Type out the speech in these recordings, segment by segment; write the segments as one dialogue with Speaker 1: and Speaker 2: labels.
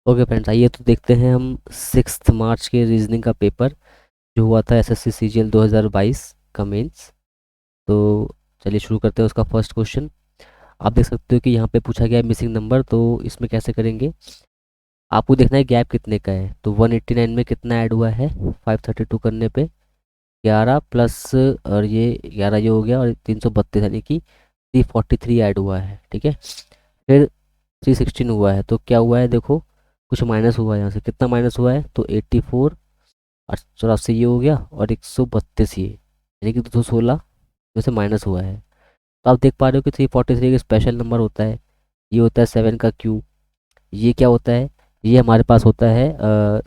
Speaker 1: Okay friends, आइए तो देखते हैं हम 6 मार्च के रीजनिंग का पेपर जो हुआ था एसएससी सीजीएल 2022 का मेंस। तो चलिए शुरू करते हैं उसका फर्स्ट क्वेश्चन। आप देख सकते हो कि यहाँ पे पूछा गया है मिसिंग नंबर। तो इसमें कैसे करेंगे, आपको देखना है गैप कितने का है। तो 189 में कितना ऐड हुआ है 532 करने पे 11 प्लस, और ये 11 ये हो गया, और 332 यानी कि 343 ऐड हुआ है। ठीक है, फिर 316 हुआ है। तो क्या हुआ है देखो, कुछ माइनस हुआ है यहाँ से। कितना माइनस हुआ है तो 84 और 84 ये हो गया, और 132 ये, यानी कि 216 में से माइनस हुआ है। तो आप देख पा रहे हो कि 343 का स्पेशल नंबर होता है, ये होता है 7 का क्यूब। ये क्या होता है, ये हमारे पास होता है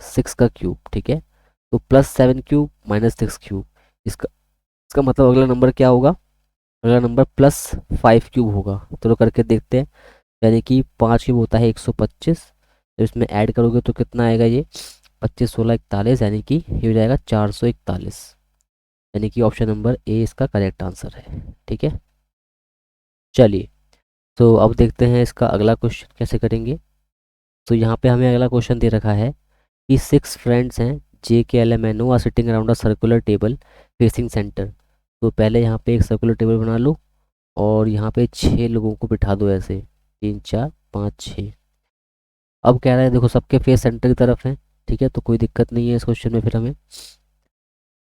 Speaker 1: 6 का क्यूब। ठीक है, तो +7 क्यूब -6 क्यूब, इसका इसका मतलब अगला नंबर क्या होगा, अगला नंबर +5 क्यूब होगा। चलो करके देखते हैं। यानी कि 5 क्यूब होता है 125, तो इसमें ऐड करोगे तो कितना आएगा, ये 25 16 41, यानी कि ये हो जाएगा 441। यानी कि ऑप्शन नंबर ए इसका करेक्ट आंसर है। ठीक है, चलिए तो अब देखते हैं इसका अगला क्वेश्चन कैसे करेंगे। तो यहाँ पे हमें अगला क्वेश्चन दे रखा है कि 6 फ्रेंड्स हैं J K L M N O R sitting around a circular table facing centre. तो पहले यहाँ पे एक सर्कुलर टेबल बना लो, और यहाँ पे 6 लोगों को बिठा दो ऐसे, 3 4 5 6। अब कह रहा है देखो सबके फेस सेंटर की तरफ है। ठीक है, तो कोई दिक्कत नहीं है इस क्वेश्चन में। फिर हमें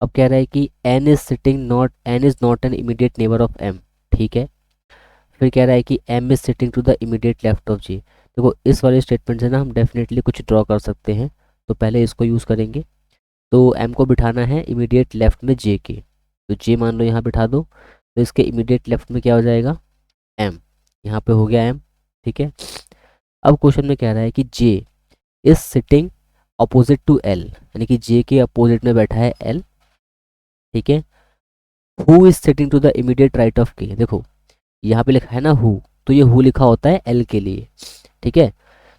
Speaker 1: अब कह रहा है कि N is not an immediate neighbour of M. ठीक है, फिर कह रहा है कि M is sitting to the immediate left of G. देखो इस वाले स्टेटमेंट से ना हम डेफिनेटली कुछ ड्रॉ कर सकते हैं। तो पहले इसको यूज़ करेंगे। तो एम को बिठाना है इमीडिएट लेफ्ट में जे के, तो जे मान लो यहाँ बिठा दो। तो इसके इमीडिएट लेफ्ट में क्या हो जाएगा, एम। यहाँ पे हो गया एम। ठीक है, अब क्वेश्चन में कह रहा है कि J is sitting opposite to L, यानी कि जे के अपोजिट में बैठा है एल। ठीक है, who is sitting to the immediate right of K. देखो यहाँ पे लिखा है ना हु, तो ये हु लिखा होता है एल के लिए। ठीक है,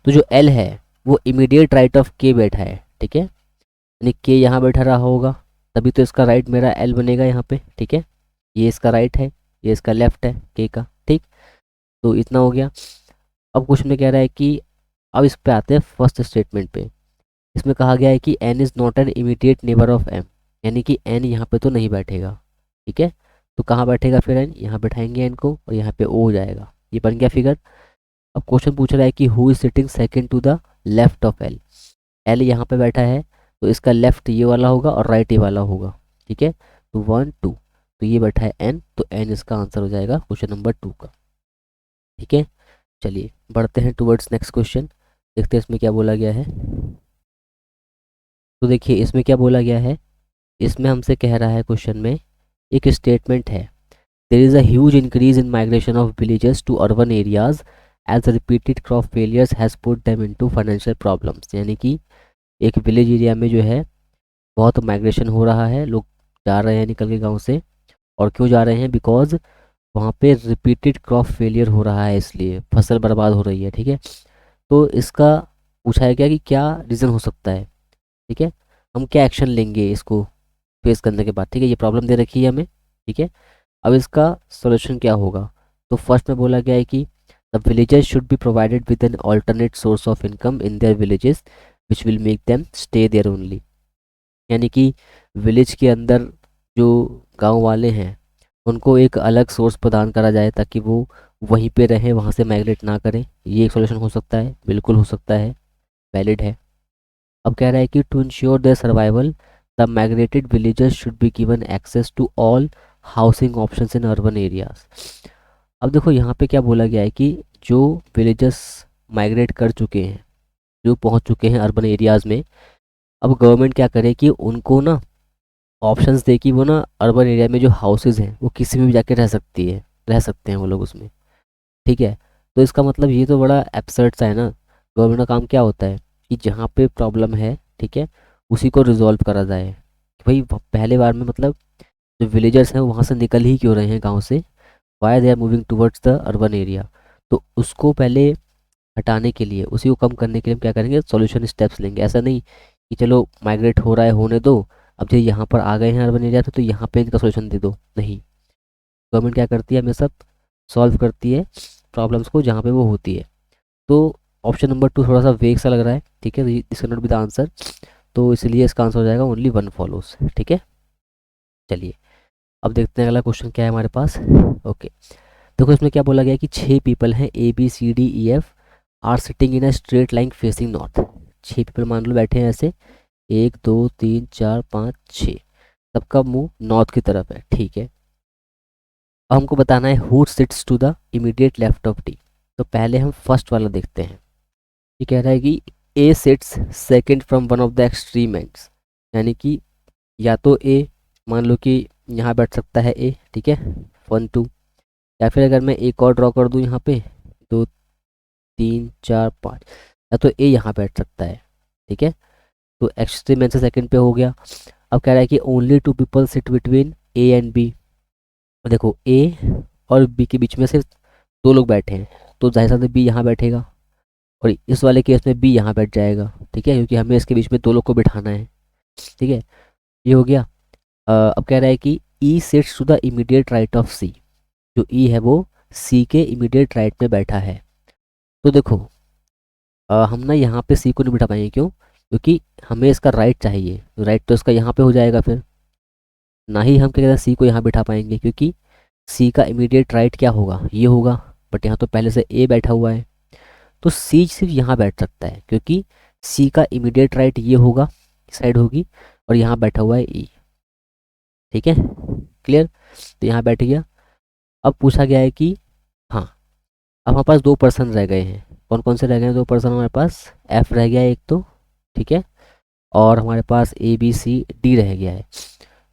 Speaker 1: तो जो एल है वो इमीडिएट राइट ऑफ के बैठा है। ठीक है, यानी के यहाँ बैठा रहा होगा, तभी तो इसका राइट मेरा एल बनेगा यहाँ पे। ठीक है, ये इसका राइट है, ये इसका लेफ्ट है के का। ठीक, तो इतना हो गया। अब क्वेश्चन में कह रहा है कि अब इस पे आते हैं फर्स्ट स्टेटमेंट पे। इसमें कहा गया है कि N is not an immediate neighbour of M, यानी कि एन यहाँ पे तो नहीं बैठेगा। ठीक है, तो कहाँ बैठेगा फिर एन, यहाँ बैठाएंगे एन को, और यहाँ पे ओ हो जाएगा। ये बन गया फिगर। अब क्वेश्चन पूछ रहा है कि who is sitting second to the left of L. L यहाँ पे बैठा है, तो इसका लेफ्ट ये वाला होगा और राइट ये वाला होगा। ठीक है, तो 1 2, तो ये बैठा है एन, तो एन इसका आंसर हो जाएगा क्वेश्चन नंबर 2 का। ठीक है, चलिए बढ़ते हैं टुवर्ड्स नेक्स्ट क्वेश्चन। देखते हैं इसमें क्या बोला गया है। तो देखिए इसमें क्या बोला गया है, इसमें हमसे कह रहा है क्वेश्चन में, एक स्टेटमेंट है, there is a huge increase in migration of villages to urban areas as repeated crop failures has put them into financial problems. यानी कि एक विलेज एरिया में जो है बहुत माइग्रेशन हो रहा है, लोग जा रहे हैं निकल के गांव से। और क्यों जा रहे हैं, बिकॉज वहाँ पे रिपीटेड क्रॉप फेलियर हो रहा है, इसलिए फसल बर्बाद हो रही है। ठीक है, तो इसका पूछा है क्या कि क्या रीज़न हो सकता है। ठीक है, हम क्या एक्शन लेंगे इसको फेस करने के बाद। ठीक है, ये प्रॉब्लम दे रखी है हमें। ठीक है, अब इसका सॉल्यूशन क्या होगा। तो फर्स्ट में बोला गया है कि the villagers should be provided with an alternate source of income in their villages which will make them stay there only. यानी कि विलेज के अंदर जो गांव वाले हैं उनको एक अलग सोर्स प्रदान करा जाए, ताकि वो वहीं पे रहें, वहाँ से माइग्रेट ना करें। ये एक सॉल्यूशन हो सकता है, बिल्कुल हो सकता है, वैलिड है। अब कह रहा है कि to ensure their survival the migrated villagers should be given access to all housing options in urban areas. अब देखो यहाँ पे क्या बोला गया है कि जो विलेजर्स माइग्रेट कर चुके हैं, जो पहुँच चुके हैं अर्बन एरियाज में, अब गवर्नमेंट क्या करे कि उनको ना ऑप्शंस दे कि वो ना अर्बन एरिया में जो हाउसेज हैं वो किसी में भी जाके रह सकते हैं वो लोग उसमें। ठीक है, तो इसका मतलब ये तो बड़ा एब्सर्ड सा है ना। गवर्नमेंट का काम क्या होता है कि जहाँ पे प्रॉब्लम है, ठीक है, उसी को रिजॉल्व करा जाए। कि भाई पहले बार में मतलब जो विलेजर्स हैं वो वहाँ से निकल ही क्यों रहे हैं गाँव से, why they are moving towards the urban area. तो उसको पहले हटाने के लिए, उसी को कम करने के लिए हम क्या करेंगे, सॉल्यूशन स्टेप्स लेंगे। ऐसा नहीं कि चलो माइग्रेट हो रहा है होने दो, अब जो यहाँ पर आ गए हैं अर्बन एरिया तो यहाँ पे इनका सॉल्यूशन दे दो। नहीं, गवर्नमेंट क्या करती है, हमेशा सॉल्व करती है प्रॉब्लम्स को जहाँ पे वो होती है। तो ऑप्शन नंबर 2 थोड़ा सा वेग सा लग रहा है, ठीक है, this can not be the answer, तो इसलिए इसका आंसर हो जाएगा ओनली वन फॉलोज, ठीक है। चलिए अब देखते हैं अगला क्वेश्चन क्या है हमारे पास। ओके, देखो इसमें क्या बोला गया है कि 6 पीपल हैं, ABCDEF are sitting in a straight line facing north. 6 people मान लो बैठे हैं ऐसे, 1 2 3 4 5 6, सबका मुंह नॉर्थ की तरफ है, ठीक है। अब हमको बताना है who sits to the immediate left of D. तो पहले हम फर्स्ट वाला देखते हैं। ये कह रहा है कि A sits second from one of the extreme ends, यानी कि या तो ए, मान लो कि यहाँ बैठ सकता है ए, ठीक है, 1 2, या फिर अगर मैं एक और ड्रॉ कर दूँ यहाँ पे 2 3 4 5, या तो ए यहाँ बैठ सकता है, ठीक है। तो एक्सट्रीम एंड से सेकंड पे हो गया। अब कह रहा है कि only 2 people sit between A and B. देखो ए और बी के बीच में सिर्फ 2 लोग बैठे हैं, तो जाहिर सा बी यहाँ बैठेगा, और इस वाले केस में बी यहाँ बैठ जाएगा, ठीक है, क्योंकि हमें इसके बीच में 2 लोग को बिठाना है, ठीक है। ये हो गया। अब कह रहा है कि E sits to the immediate right of C. जो ई है वो सी के इमीडिएट राइट में बैठा है। तो देखो हम ना यहाँ पे सी को नहीं बिठा पाएंगे, क्यों? क्योंकि हमें इसका राइट चाहिए, तो राइट तो इसका यहाँ पे हो जाएगा, फिर ना ही हम क्या कहते हैं सी को यहाँ बिठा पाएंगे, क्योंकि सी का इमीडिएट राइट क्या होगा, ये होगा, बट यहाँ तो पहले से ए बैठा हुआ है। तो सी सिर्फ यहाँ बैठ सकता है, क्योंकि सी का इमीडिएट राइट ये होगा, साइड होगी, और यहाँ बैठा हुआ है ई, ठीक है, क्लियर। तो यहाँ बैठ गया। अब पूछा गया है कि हाँ, अब हमारे पास 2 पर्सन रह गए हैं। कौन कौन से रह गए हैं 2 पर्सन हमारे पास? एफ रह गया है एक तो, ठीक है, और हमारे पास ABCD रह गया है।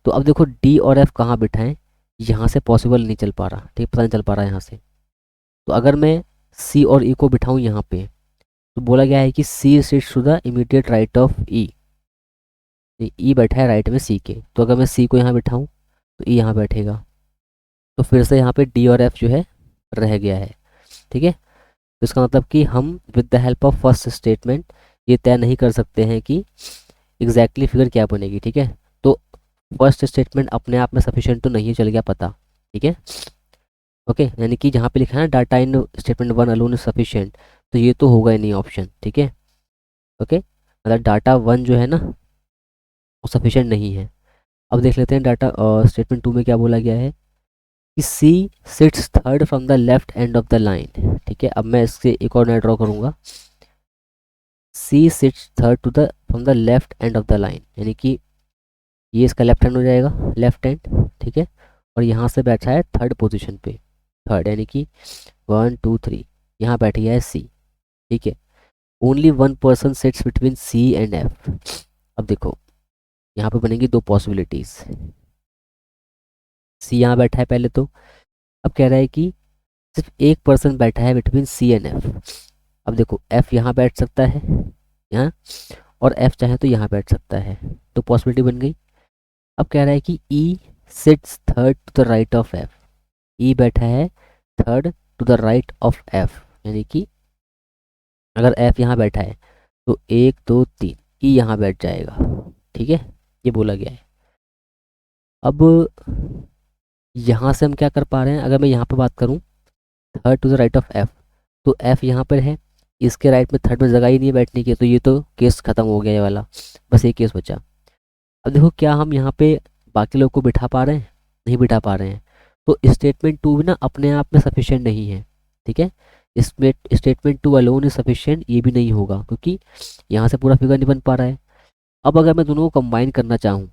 Speaker 1: तो अब देखो डी और एफ कहाँ बिठाएं, यहाँ से पॉसिबल नहीं चल पा रहा, ठीक, पता नहीं चल पा रहा है यहाँ से। तो अगर मैं सी और ई को बिठाऊँ यहाँ पे, तो बोला गया है कि C sits to the immediate right of E. E बैठा है राइट में सी के, तो अगर मैं सी को यहाँ बिठाऊँ तो ई यहाँ बैठेगा। तो फिर से यहाँ पे डी और एफ जो है रह गया है, ठीक है। तो इसका मतलब कि हम with the help of first statement ये तय नहीं कर सकते हैं कि एग्जैक्टली फिगर क्या बनेगी, ठीक है। तो फर्स्ट स्टेटमेंट अपने आप में सफिशिएंट तो नहीं है, चल गया पता, ठीक है। ओके, यानी कि जहाँ पे लिखा है ना data in statement 1 alone is sufficient, तो ये तो होगा ही नहीं ऑप्शन, ठीक है। ओके, मतलब डाटा 1 जो है ना वो सफिशिएंट नहीं है। अब देख लेते हैं डाटा स्टेटमेंट 2 में क्या बोला गया है कि C sits third from the left end of the line, ठीक है। अब मैं इससे एक और नया ड्रॉ करूँगा, C sits third to the from the left end of the line, यानी कि ये इसका लेफ्ट हैंड हो जाएगा, लेफ्ट हैंड, ठीक है, और यहाँ से बैठा है थर्ड पोजीशन पे, थर्ड यानी कि 1 2 3, यहाँ बैठ गया है सी, ठीक है। Only 1 person sits between C and F. अब देखो यहाँ पे बनेंगी 2 पॉसिबिलिटीज, सी यहाँ बैठा है पहले तो, अब कह रहा है कि सिर्फ एक पर्सन बैठा है बिटवीन सी एंड एफ। अब देखो एफ यहाँ बैठ सकता है, यहाँ, और एफ चाहे तो यहाँ बैठ सकता है, तो पॉसिबिलिटी बन गई। अब कह रहा है कि E sits third to the right of F. E बैठा है third to the right of F, यानी कि अगर एफ यहाँ बैठा है तो 1 2 3 ई यहाँ बैठ जाएगा, ठीक है, ये बोला गया है। अब यहाँ से हम क्या कर पा रहे हैं, अगर मैं यहाँ पर बात करूँ third to the right of F, तो एफ यहाँ पर है, इसके राइट में थर्ड में जगह ही नहीं है बैठने की, तो ये तो केस ख़त्म हो गया ये वाला, बस एक केस बचा। अब देखो क्या हम यहाँ पे बाकी लोग को बिठा पा रहे हैं? नहीं बिठा पा रहे हैं। तो स्टेटमेंट 2 भी ना अपने आप में सफिशिएंट नहीं है, ठीक है। इसमें स्टेटमेंट 2 अलोन इज सफिशिएंट ये भी नहीं होगा, क्योंकि यहाँ से पूरा फिगर नहीं बन पा रहा है। अब अगर मैं दोनों को कंबाइन करना चाहूँ,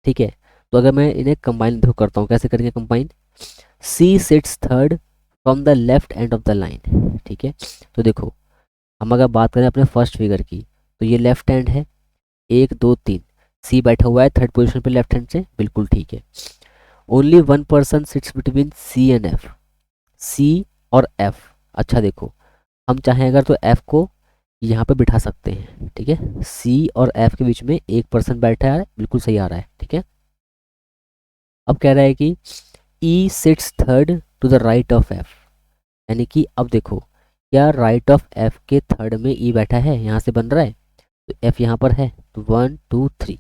Speaker 1: ठीक है, तो अगर मैं इन्हें कंबाइन देखो करता हूँ, कैसे करेंगे combine? C sits third from the left end of the line, ठीक है। तो देखो हम अगर बात करें अपने फर्स्ट फिगर की, तो ये लेफ्ट हैंड है, 1 2 3, सी बैठा हुआ है थर्ड पोजीशन पे लेफ्ट हैंड से, बिल्कुल ठीक है। Only 1 person sits between C and F, C और एफ। अच्छा देखो हम चाहें अगर तो एफ को यहाँ पे बिठा सकते हैं, ठीक है, सी और एफ के बीच में 1 पर्सन बैठा है, बिल्कुल सही आ रहा है, ठीक है। अब कह रहा है कि E sits third to the right of F, यानी कि अब देखो क्या राइट ऑफ एफ के थर्ड में ई बैठा है, यहाँ से बन रहा है, तो एफ यहाँ पर है, तो 1 2 3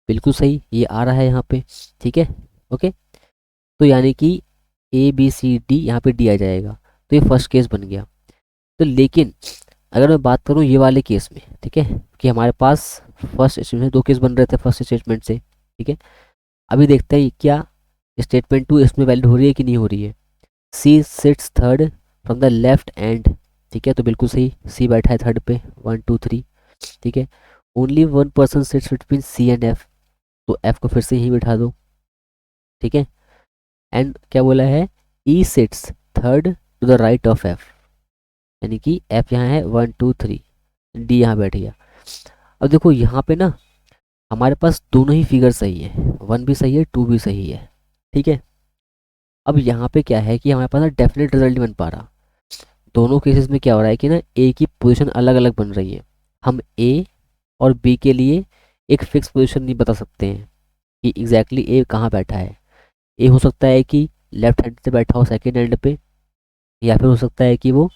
Speaker 1: बिल्कुल सही ये आ रहा है यहाँ पे, ठीक है। ओके, तो यानी कि ABCD यहाँ पे डी आ जाएगा, तो ये फर्स्ट केस बन गया। तो लेकिन अगर मैं बात करूँ ये वाले केस में, ठीक है, कि हमारे पास फर्स्ट स्टेटमेंट में दो केस बन रहे थे फर्स्ट स्टेटमेंट से, ठीक है। अभी देखते हैं क्या स्टेटमेंट टू इसमें वैलिड हो रही है कि नहीं हो रही है। C sits third from the left end, ठीक है, तो बिल्कुल सही, सी बैठा है थर्ड पे, 1 2 3, ठीक है। Only one person sits between C and F, तो एफ को फिर से यहीं बिठा दो, ठीक है। एंड क्या बोला है, E sits third to the right of F, यानी कि एफ यहाँ है 1 2 3, डी यहाँ बैठ गया। अब देखो यहाँ पे ना हमारे पास दोनों ही फिगर सही है, 1 भी सही है 2 भी सही है, ठीक है। अब यहाँ पे क्या है कि हमारे पास ना डेफिनेट रिजल्ट नहीं बन पा रहा। दोनों केसेस में क्या हो रहा है कि ना ए की पोजीशन अलग अलग बन रही है। हम ए और बी के लिए एक फिक्स पोजीशन नहीं बता सकते हैं कि एग्जैक्टली ए कहाँ बैठा है। ए हो सकता है कि लेफ्ट हैंड से बैठा हो सेकेंड हैंड पे, या फिर हो सकता है कि वो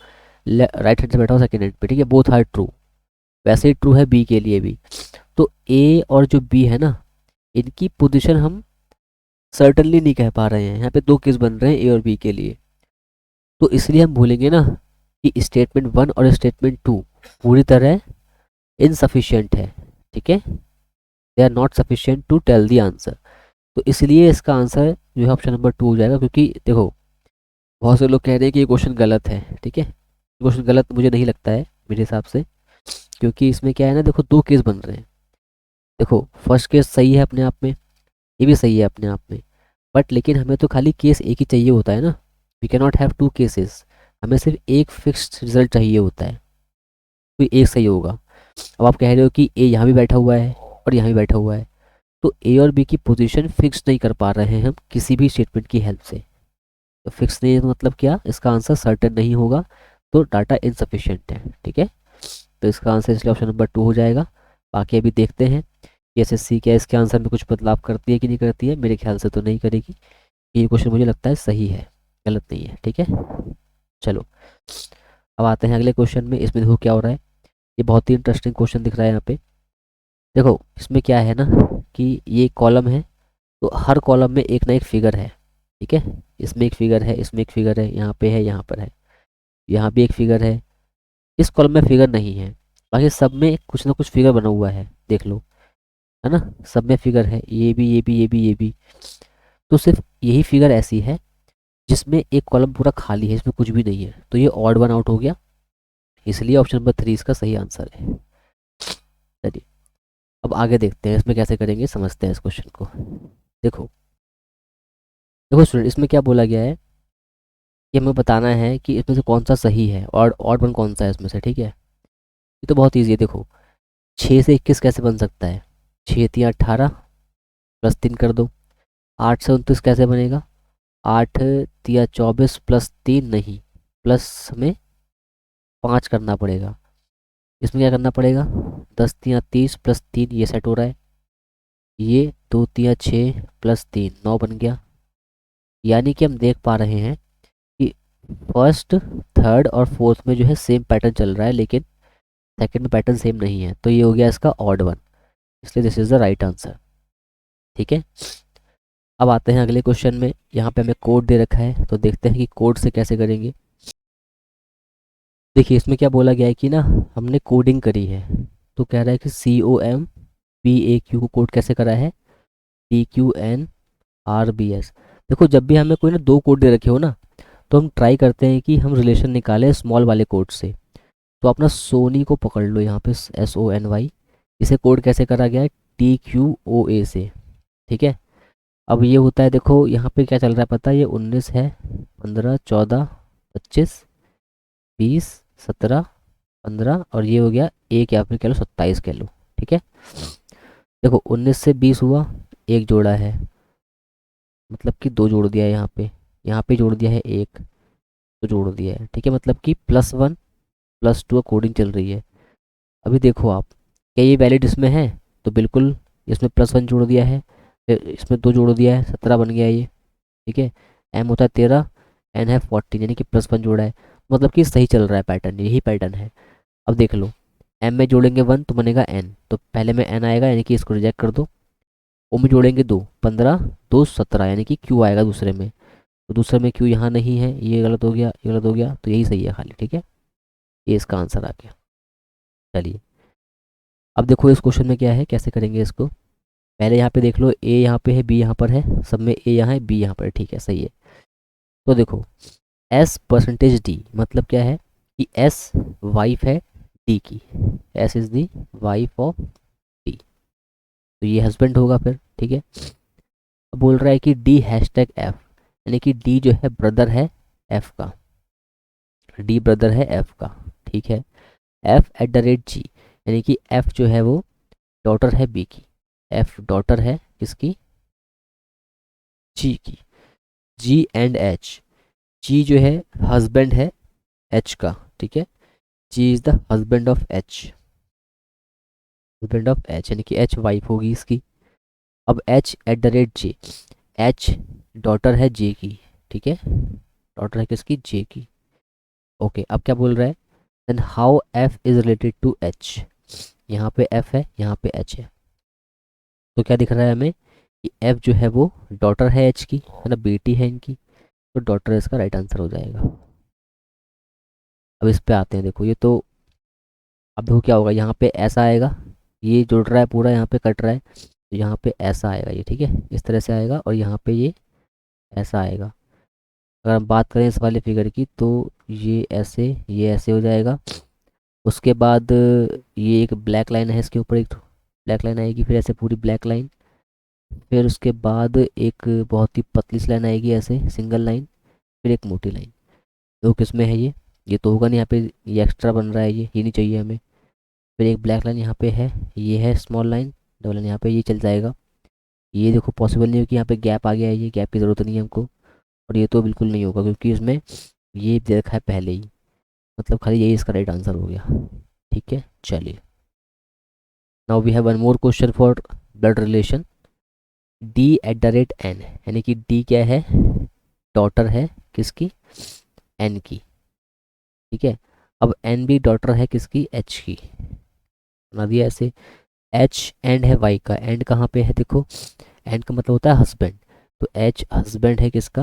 Speaker 1: राइट हैंड से बैठा हो सेकेंड हैंड पे, ठीक है, बोथ आर ट्रू। वैसे ही ट्रू है बी के लिए भी। तो ए और जो बी है ना, इनकी पोजीशन हम सर्टनली नहीं कह पा रहे हैं। यहाँ पे दो केस बन रहे हैं ए और बी के लिए, तो इसलिए हम भूलेंगे ना कि स्टेटमेंट वन और स्टेटमेंट टू पूरी तरह इनसफिशियंट है, ठीक है, they are not sufficient to tell the answer. तो इसलिए इसका आंसर जो है ऑप्शन नंबर 2 हो जाएगा। क्योंकि देखो बहुत से लोग कह रहे हैं कि ये क्वेश्चन गलत है, ठीक है, क्वेश्चन गलत मुझे नहीं लगता है मेरे हिसाब से, क्योंकि इसमें क्या है ना, देखो दो केस बन रहे हैं। देखो फर्स्ट केस सही है अपने आप में, ये भी सही है अपने आप में, बट लेकिन हमें तो खाली केस एक ही चाहिए होता है ना। We can not have two cases, हमें सिर्फ एक फिक्स्ड रिजल्ट चाहिए होता है, कोई एक सही होगा। अब आप कह रहे हो कि ए यहाँ भी बैठा हुआ है और यहाँ भी बैठा हुआ है, तो ए और बी की पोजीशन फिक्स नहीं कर पा रहे हैं हम किसी भी स्टेटमेंट की हेल्प से। तो फिक्स नहीं है तो मतलब क्या, इसका आंसर सर्टेन नहीं होगा, तो डाटा इनसफिशिएंट है, ठीक है। तो इसका आंसर इसलिए ऑप्शन नंबर 2 हो जाएगा। बाकी अभी देखते हैं कि एसएससी क्या इसके आंसर में कुछ बदलाव करती है कि नहीं करती है। मेरे ख्याल से तो नहीं करेगी। ये क्वेश्चन मुझे लगता है सही है, गलत नहीं है, ठीक है। चलो अब आते हैं अगले क्वेश्चन में। इसमें देखो क्या हो रहा है, ये बहुत ही इंटरेस्टिंग क्वेश्चन दिख रहा है यहाँ पे। देखो इसमें क्या है ना कि ये कॉलम है, तो हर कॉलम में एक ना एक फिगर है, ठीक है। इसमें एक फिगर है, इसमें एक फिगर है, यहाँ पे है, यहाँ पर है, यहाँ भी एक फिगर है। इस कॉलम में फिगर नहीं है, बाकी सब में कुछ ना कुछ फिगर बना हुआ है, देख लो, है ना। सब में फिगर है, ये भी ये भी ये भी ये भी। तो सिर्फ यही फिगर ऐसी है जिसमें एक कॉलम पूरा खाली है, इसमें कुछ भी नहीं है, तो ये ऑड वन आउट हो गया। इसलिए ऑप्शन नंबर 3 इसका सही आंसर है। चलिए अब आगे देखते हैं इसमें कैसे करेंगे, समझते हैं इस क्वेश्चन को। देखो देखो स्टूडेंट, इसमें क्या बोला गया है कि हमें बताना है कि इसमें से कौन सा सही है और ऑड वन कौन सा है इसमें से, ठीक है। ये तो बहुत ईजी है। देखो 6 से 21 कैसे बन सकता है, 6 3 18 प्लस 3 कर दो। 8 से 29 कैसे बनेगा, 8 3 24 प्लस 3 नहीं, प्लस हमें 5 करना पड़ेगा। इसमें क्या करना पड़ेगा, 10 3 30 प्लस 3, ये सेट हो रहा है। ये 2 3 6 प्लस 3 9 बन गया। यानी कि हम देख पा रहे हैं कि फर्स्ट थर्ड और फोर्थ में जो है सेम पैटर्न चल रहा है, लेकिन सेकंड में पैटर्न सेम नहीं है, तो ये हो गया इसका ऑड वन, इसलिए this is the right answer, ठीक है। अब आते हैं अगले क्वेश्चन में। यहाँ पे हमें कोड दे रखा है, तो देखते हैं कि कोड से कैसे करेंगे। देखिए इसमें क्या बोला गया है कि ना हमने कोडिंग करी है, तो कह रहा है कि COMPAQ को कोड कैसे करा है, PQNRBS। देखो जब भी हमें कोई ना दो कोड दे रखे हो ना, तो हम ट्राई करते हैं कि हम रिलेशन निकालें स्मॉल वाले कोड से। तो अपना सोनी को पकड़ लो, यहाँ पे SONY, इसे कोड कैसे करा गया है, TQOA से, ठीक है। अब ये होता है, देखो यहाँ पे क्या चल रहा है पता है, ये 19 है, 15 14 25 20 17 15, और ये हो गया एक, या फिर कह लो 27 कह लो, ठीक है। देखो 19 से 20 हुआ, एक जोड़ा है, मतलब कि दो जोड़ दिया है यहाँ पे जोड़ दिया है एक, तो जोड़ दिया है, ठीक है, मतलब कि +1 +2 कोडिंग चल रही है। अभी देखो आप, क्या ये वैलिड इसमें है, तो बिल्कुल इसमें +1 जोड़ दिया है, फिर इसमें 2 जोड़ दिया है, 17 बन गया ये, ठीक है। M होता है 13, N है 14, यानी कि +1 जोड़ा है, मतलब कि सही चल रहा है पैटर्न, यही पैटर्न है। अब देख लो, M में जोड़ेंगे 1 तो बनेगा N, तो पहले में N आएगा, यानी कि इसको रिजेक्ट कर दो। O में जोड़ेंगे 2, 15 2 17, यानी कि Q आएगा दूसरे में, तो दूसरे में Q यहाँ नहीं है, ये गलत हो गया, ये गलत हो गया, तो यही सही है खाली, ठीक है। ये इसका आंसर आ गया। चलिए अब देखो इस क्वेश्चन में क्या है, कैसे करेंगे इसको। पहले यहाँ पे देख लो, ए यहाँ पे है, बी यहाँ पर है, सब में ए यहाँ है, बी यहाँ पर है, ठीक है, सही है। तो देखो एस परसेंटेज डी मतलब क्या है कि एस वाइफ है डी की, S is the wife of D, तो ये हस्बैंड होगा फिर, ठीक है। अब बोल रहा है कि डी हैशटैग एफ, यानी कि डी जो है ब्रदर है एफ का, डी ब्रदर है एफ का, ठीक है। एफ एट द रेट जी, यानी कि एफ जो है वो डॉटर है बी की, एफ डॉटर है किसकी, जी की। जी एंड एच, जी जो है हस्बैंड है एच का, ठीक है, G is the husband of H, husband of H यानी कि एच वाइफ होगी इसकी। अब H at the rate J, H daughter है जे की, ठीक है, डॉटर है किसकी, जे की। ओके अब क्या बोल रहा है, then how F is related to H, यहाँ पे एफ है, यहाँ पे एच है, तो क्या दिख रहा है हमें कि एफ जो है वो डॉटर है एच की, है ना, बेटी है इनकी, तो डॉटर इसका राइट आंसर हो जाएगा। अब इस पे आते हैं, देखो ये तो, अब देखो क्या होगा, यहाँ पे ऐसा आएगा, ये जुड़ रहा है पूरा, यहाँ पे कट रहा है, तो यहाँ पे ऐसा आएगा ये, ठीक है, इस तरह से आएगा, और यहाँ पे ये ऐसा आएगा। अगर हम बात करें इस वाले फिगर की तो ये ऐसे हो जाएगा। उसके बाद ये एक ब्लैक लाइन है, इसके ऊपर एक ब्लैक लाइन आएगी, फिर ऐसे पूरी ब्लैक लाइन, फिर उसके बाद एक बहुत ही पतली सी लाइन आएगी ऐसे सिंगल लाइन, फिर एक मोटी लाइन। तो किस में है ये तो होगा नहीं, यहाँ पे ये एक्स्ट्रा बन रहा है, ये नहीं चाहिए हमें। फिर एक ब्लैक लाइन यहाँ पे है, ये है स्मॉल लाइन, डबल लाइन यहाँ पे, ये चल जाएगा। ये देखो पॉसिबल नहीं हो कि यहाँ पे गैप आ गया है, ये गैप की ज़रूरत नहीं है हमको, और ये तो बिल्कुल नहीं होगा क्योंकि इसमें ये दे रखा है पहले ही, मतलब खाली यही इसका राइट आंसर हो गया, ठीक है। चलिए now we have one more question for blood relation, D at the rate N, यानी कि डी क्या है, डॉटर है किसकी, एन की, ठीक है। अब एन भी डॉटर है किसकी, एच की, बना दिया ऐसे। एच एंड है वाई का, एंड कहाँ पे है देखो, एंड का मतलब होता है हस्बैंड, तो एच हस्बैंड है किसका,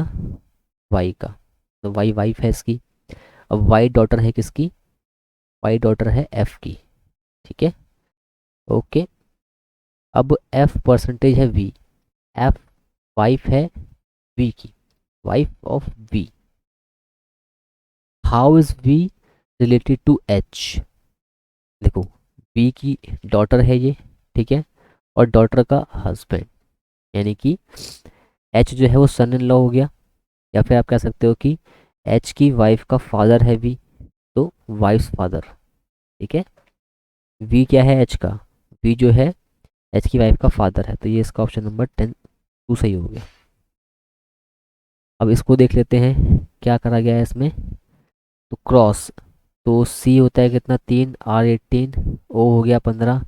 Speaker 1: वाई का, तो वाई वाइफ है इसकी। अब वाई डॉटर है किसकी, वाई डॉटर है एफ की, ठीक है, ओके। अब एफ परसेंटेज है वी, एफ वाइफ है वी की, wife of V, how is V related to H, देखो वी की डॉटर है ये, ठीक है, और डॉटर का हस्बैंड, यानी कि एच जो है वो सन इन लॉ हो गया, या फिर आप कह सकते हो कि एच की वाइफ का फादर है वी, तो वाइफ फादर, ठीक है। वी क्या है एच का, वी जो है एच की वाइफ का फादर है, तो ये इसका ऑप्शन नंबर 10 टू सही हो गया। अब इसको देख लेते हैं क्या करा गया है इसमें, तो क्रॉस, तो सी होता है कितना 3, आर 18, ओ हो गया 15,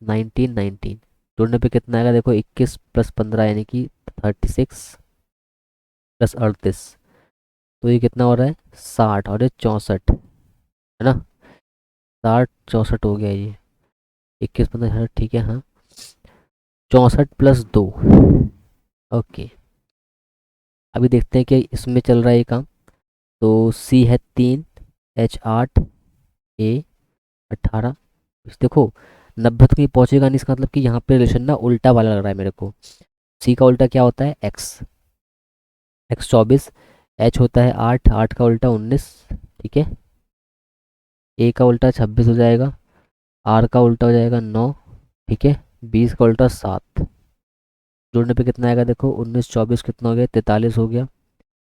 Speaker 1: 19 19, जोड़ने पे कितना आएगा देखो, 21 प्लस 15 यानी कि 36 प्लस 38, तो ये कितना हो रहा है 60, और ये 64, है ना, 60 64 हो गया ये, 21 15 60, ठीक है, हाँ, 64 + 2, ओके। अभी देखते हैं कि इसमें चल रहा है ये काम, तो सी है 3, एच 8, ए 18, देखो 90 तक नहीं पहुंचेगा नहीं, इसका मतलब कि यहाँ पे रिलेशन ना उल्टा वाला लग रहा है मेरे को। सी का उल्टा क्या होता है एक्स, एक्स 24, एच होता है 8, 8 का उल्टा 19, ठीक है, ए का उल्टा 26 हो जाएगा, आर का उल्टा हो जाएगा 9, ठीक है, 20 का उल्टा 7, जोड़ने पे कितना आएगा देखो, 19 24 कितना हो गया 43 हो गया,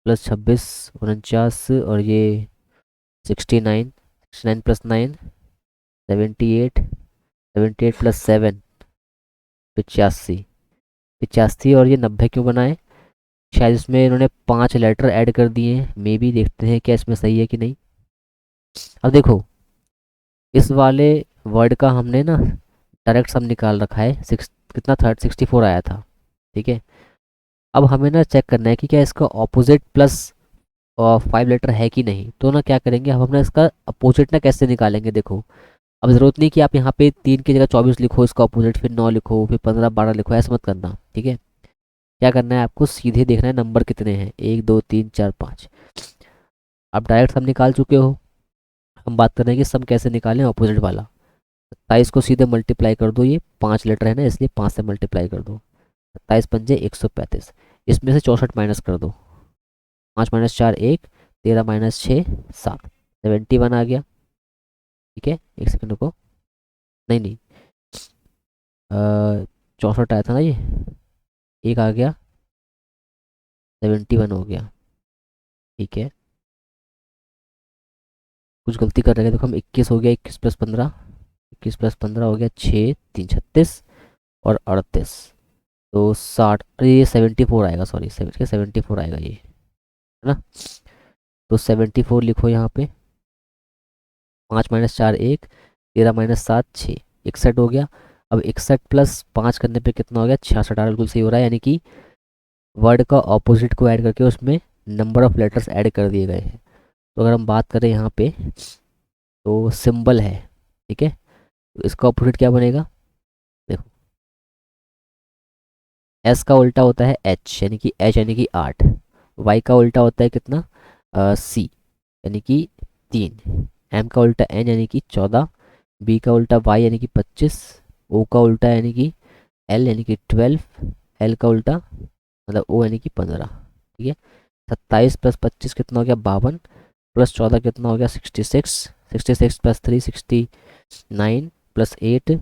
Speaker 1: प्लस 26 49, और ये 69, 69 + 9 78, 78 + 7 85, 85, और ये 90 क्यों बनाए, शायद इसमें इन्होंने 5 लेटर ऐड कर दिए हैं, मे बी, देखते हैं क्या इसमें सही है कि नहीं। अब देखो इस वाले वर्ड का हमने ना डायरेक्ट सम निकाल रखा है, सिक्स कितना 64 आया था, ठीक है। अब हमें ना चेक करना है कि क्या इसका ऑपोजिट प्लस 5 लेटर है कि नहीं, तो ना क्या करेंगे, हम अपना इसका अपोजिट ना कैसे निकालेंगे, देखो अब ज़रूरत नहीं कि आप यहाँ पे 3 की जगह 24 लिखो इसका अपोजिट, फिर 9 लिखो, फिर 15 12 लिखो, ऐसा मत करना, ठीक है। क्या करना है आपको, सीधे देखना है नंबर कितने हैं, 1 2 3 4 5, आप डायरेक्ट सम निकाल चुके हो, हम बात कर रहे हैं कि सम कैसे निकालें अपोजिट वाला। 27 को सीधे मल्टीप्लाई कर दो, ये 5 लेटर है ना इसलिए 5 से मल्टीप्लाई कर दो। 27 पंजे 135, इसमें से 64 माइनस कर दो। 5 - 4 1, 13 - 6 7, 71 आ गया। ठीक है, एक सेकंड रुको। नहीं नहीं, 64 आया था ना ये, एक आ गया, 71 हो गया। ठीक है, कुछ गलती कर रहे हैं, देखो हम 21 हो गया, 21 + 15, 21 + 15 हो गया 6 3 36 और 38, तो 60, अरे ये 74 आएगा, सॉरी 74 आएगा ये, है ना। तो 74 लिखो यहाँ पे। 5 - 4 1, 13 - 7 6, 61 हो गया। अब 61 + 5 करने पे कितना हो गया, 66 आ रहा है, बिल्कुल सही हो रहा है। यानी कि वर्ड का ऑपोजिट को ऐड करके उसमें नंबर ऑफ लेटर्स ऐड कर दिए गए हैं। तो अगर हम बात करें यहाँ पे, तो सिंबल है, ठीक है, तो इसका ऑपोजिट क्या बनेगा, देखो। एस का उल्टा होता है एच, यानी कि एच यानी कि 8। वाई का उल्टा होता है कितना, सी, यानी कि 3। एम का उल्टा एन यानी कि 14। बी का उल्टा वाई यानी कि 25। ओ का उल्टा यानी कि एल यानी कि 12। एल का उल्टा मतलब ओ यानी कि 15। ठीक है, 27 + 25 कितना हो गया, 52, +14 कितना हो गया, 66। 66 + 3 69, +8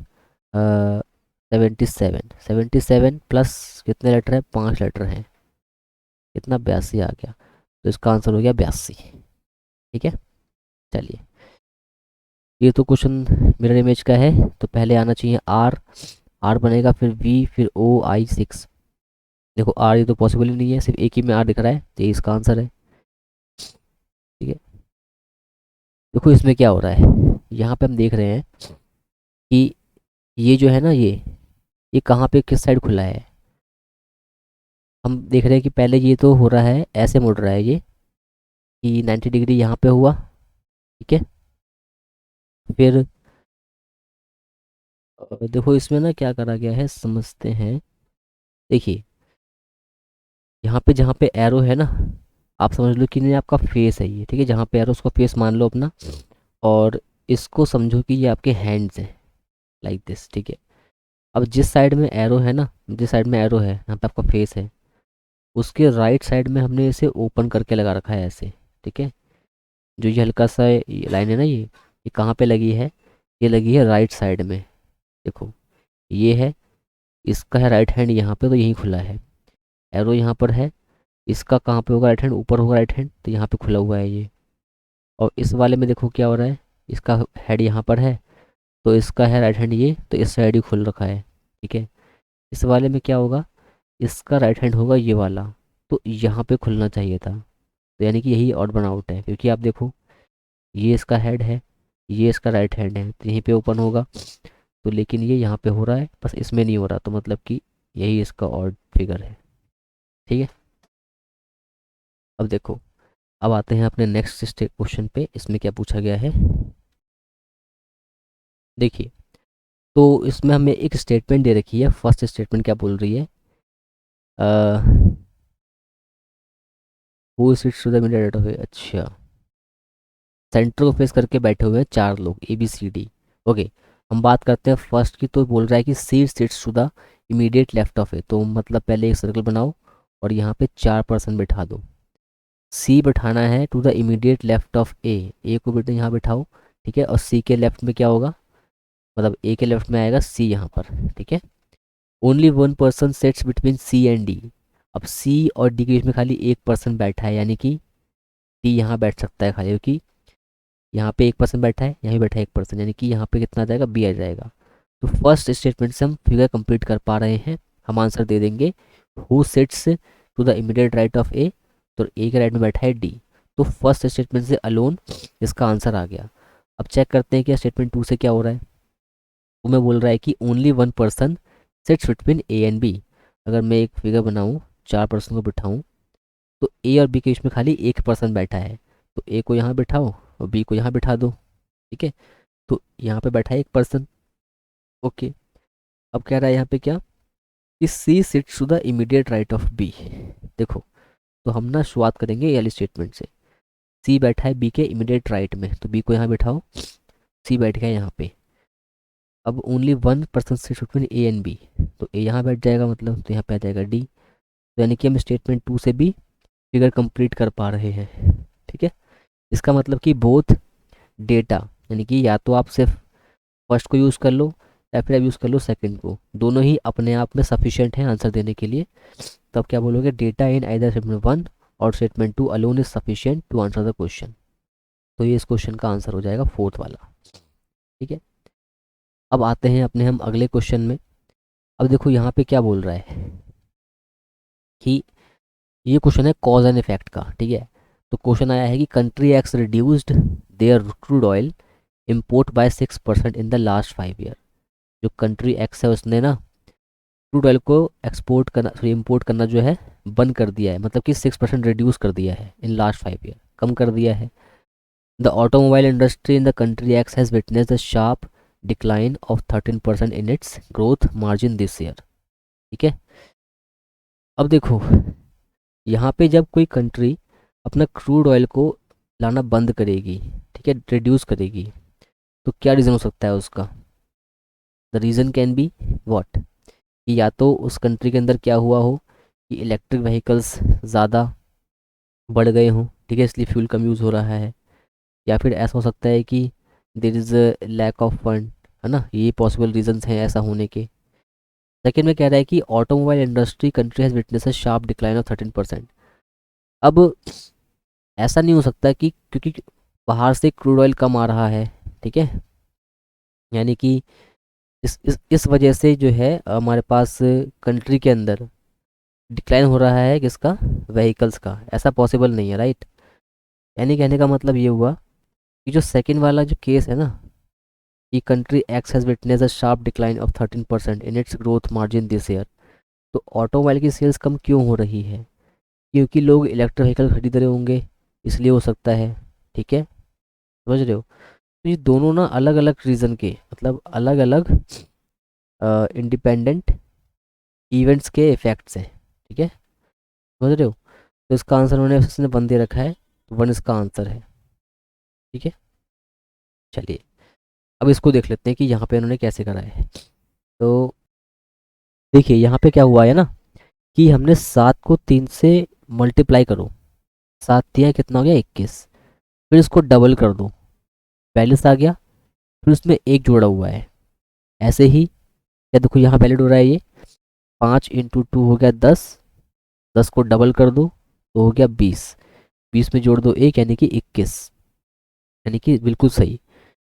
Speaker 1: 77। 77 प्लस कितने लेटर हैं, 5 लेटर हैं, कितना, 82 आ गया। तो इसका आंसर हो गया 82। ठीक है, चलिए, ये तो क्वेश्चन मिरर इमेज का है, तो पहले आना चाहिए आर। आर बनेगा, फिर वी, फिर ओ आई 6। देखो आर, ये तो पॉसिबल ही नहीं है, सिर्फ एक ही में आर दिख रहा है, तो ये इसका आंसर है। ठीक है, देखो इसमें क्या हो रहा है, यहाँ पे हम देख रहे हैं कि ये जो है ना, ये कहाँ पे किस साइड खुला है। हम देख रहे हैं कि पहले ये तो हो रहा है, ऐसे मुड़ रहा है ये, कि 90 डिग्री यहाँ पे हुआ। ठीक है, फिर देखो इसमें ना क्या करा गया है, समझते हैं। देखिए यहाँ पे जहाँ पे एरो है ना, आप समझ लो कि नहीं, आपका फेस है ये। ठीक है, जहाँ पे एरो उसको फेस मान लो अपना, और इसको समझो कि ये आपके हैंड्स हैं, लाइक दिस। ठीक है, अब जिस साइड में एरो है ना, जिस साइड में एरो है, यहाँ पे आपका फेस है, उसके राइट साइड में हमने इसे ओपन करके लगा रखा है ऐसे। ठीक है, जो ये हल्का सा लाइन है ना, ये कहाँ पे लगी है, ये लगी है राइट साइड में। देखो ये है, इसका है राइट हैंड यहाँ पे, तो यहीं खुला है। एरो यहाँ पर है, इसका कहाँ पे होगा, राइट हैंड ऊपर होगा, राइट हैंड, तो यहाँ पे खुला हुआ है ये। और इस वाले में देखो क्या हो रहा है, इसका हेड यहाँ पर है, तो इसका है राइट हैंड ये, तो इस साइड ही खुल रखा है। ठीक है, इस वाले में क्या होगा, इसका राइट हैंड होगा ये वाला, तो यहाँ पे खुलना चाहिए था। तो यानी कि यही ऑड वन आउट है, क्योंकि आप देखो ये इसका हेड है, ये इसका राइट हैंड है, तो यहीं पे ओपन होगा। तो लेकिन ये यहाँ पे हो रहा है, बस इसमें नहीं हो रहा, तो मतलब कि यही इसका ऑड फिगर है। ठीक है, अब देखो, अब आते हैं अपने नेक्स्ट क्वेश्चन पे, इसमें क्या पूछा गया है। देखिए, तो इसमें हमें एक स्टेटमेंट दे रखी है। फर्स्ट स्टेटमेंट क्या बोल रही है, who sits to the middle of, अच्छा, सेंटर को फेस करके बैठे हुए हैं 4 लोग, A B C D. Okay, हम बात करते हैं फर्स्ट की, तो बोल रहा है कि C sits to the immediate left of A, तो मतलब पहले एक सर्कल बनाओ और यहाँ पे 4 पर्सन बिठा दो। सी बिठाना है to the immediate left of A को बेटे यहाँ बिठाओ। ठीक है, और सी के लेफ्ट में क्या होगा, मतलब ए के लेफ्ट में आएगा सी यहाँ पर। ठीक है, only one person sits between C and D. अब सी और डी के बीच में खाली एक पर्सन बैठा है, यानी कि डी यहाँ बैठ सकता है खाली, क्योंकि यहाँ पे एक पर्सन बैठा है, यहाँ भी बैठा है एक पर्सन, यानी कि यहाँ पे कितना आ जाएगा, बी आ जाएगा। तो फर्स्ट स्टेटमेंट से हम फिगर कंप्लीट कर पा रहे हैं, हम आंसर दे देंगे who sits to the immediate right of A, तो ए के राइट में बैठा है डी। तो फर्स्ट स्टेटमेंट से अलोन इसका आंसर आ गया। अब चेक करते हैं कि स्टेटमेंट 2 से क्या हो रहा है। तो मैं बोल रहा है कि only one person sits between A and B. अगर मैं एक फिगर बनाऊँ, 4 पर्सन को बिठाऊँ, तो ए और बी के बीच में खाली एक पर्सन बैठा है, तो ए को यहाँ बिठाओ और बी को यहाँ बिठा दो। ठीक है, तो यहाँ पे बैठा है एक पर्सन। ओके, अब कह रहा है यहाँ पे क्या, कि C sits to the immediate right of B. देखो, तो हम ना शुरुआत करेंगे ये वाली स्टेटमेंट से। सी बैठा है बी के इमीडिएट राइट में, तो बी को यहाँ बिठाओ, सी बैठ गया यहाँ पे। अब only one person sits between A and B, तो ए यहाँ बैठ जाएगा मतलब, तो यहाँ पे आ जाएगा डी। तो यानी कि हम स्टेटमेंट 2 से भी फिगर कंप्लीट कर पा रहे हैं। ठीक है, इसका मतलब कि बोथ डेटा, यानी कि या तो आप सिर्फ फर्स्ट को यूज़ कर लो या फिर आप यूज़ कर लो सेकंड को, दोनों ही अपने आप में सफिशिएंट हैं आंसर देने के लिए। तो आप क्या बोलोगे, डेटा इन आइदर स्टेटमेंट 1 और statement 2 alone is sufficient to answer the question. तो ये इस क्वेश्चन का आंसर हो जाएगा फोर्थ वाला। ठीक है, अब आते हैं अपने हम अगले क्वेश्चन में। अब देखो यहाँ पे क्या बोल रहा है कि ये क्वेश्चन है कॉज एंड इफेक्ट का। ठीक है, तो क्वेश्चन आया है कि country X reduced their crude oil import by 6% in the last 5 year. जो कंट्री एक्स है उसने ना क्रूड ऑयल को एक्सपोर्ट करना, सॉरी इम्पोर्ट करना जो है बंद कर दिया है, मतलब कि 6% रिड्यूस कर दिया है इन लास्ट 5 ईयर, कम कर दिया है। The automobile industry in the country x has witness the sharp decline of 13% in its growth margin this year. ठीक है, अब देखो यहाँ पे जब कोई कंट्री अपना क्रूड ऑयल को लाना बंद करेगी, ठीक है, रिड्यूस करेगी, तो क्या रीज़न हो सकता है उसका। The reason can be what, कि या तो उस कंट्री के अंदर क्या हुआ हो कि इलेक्ट्रिक व्हीकल्स ज़्यादा बढ़ गए हों, ठीक है, इसलिए फ्यूल कम यूज़ हो रहा है। या फिर ऐसा हो सकता है कि there is lack of fund, है ना, ये पॉसिबल रीजंस हैं ऐसा होने के। सेकेंड में कह रहा है कि automobile industry country has witness a sharp decline of 13%। अब ऐसा नहीं हो सकता कि क्योंकि बाहर से क्रूड ऑयल कम आ रहा है, ठीक है, यानी कि इस वजह से जो है हमारे पास कंट्री के अंदर डिक्लाइन हो रहा है किसका, व्हीकल्स का, ऐसा पॉसिबल नहीं है, राइट। यानी कहने का मतलब ये हुआ कि जो सेकंड वाला जो केस है ना, कि country x has witness a sharp decline of 13% in its growth margin this year, तो ऑटोमोबाइल की सेल्स कम क्यों हो रही है, क्योंकि लोग इलेक्ट्रिक व्हीकल खरीद रहे होंगे, इसलिए हो सकता है। ठीक है, समझ रहे हो। तो ये दोनों ना अलग अलग रीज़न के, मतलब अलग अलग इंडिपेंडेंट इवेंट्स के इफ़ेक्ट्स हैं। ठीक है, समझ रहे हो। तो इसका आंसर उन्होंने उसने वन दे रखा है, तो वन इसका आंसर है। ठीक है, चलिए अब इसको देख लेते हैं कि यहाँ पे उन्होंने कैसे करा है। तो देखिए यहाँ पे क्या हुआ है ना, कि हमने 7 को 3 से मल्टीप्लाई करो, 7 दिया कितना हो गया 21, फिर इसको डबल कर दो, 42 आ गया, फिर उसमें एक जोड़ा हुआ है। ऐसे ही क्या देखो यहाँ वैलिड हो रहा है ये, 5 × 2 हो गया 10, 10 को डबल कर दो तो हो गया 20, 20 में जोड़ दो एक, यानी कि 21, यानी कि बिल्कुल सही।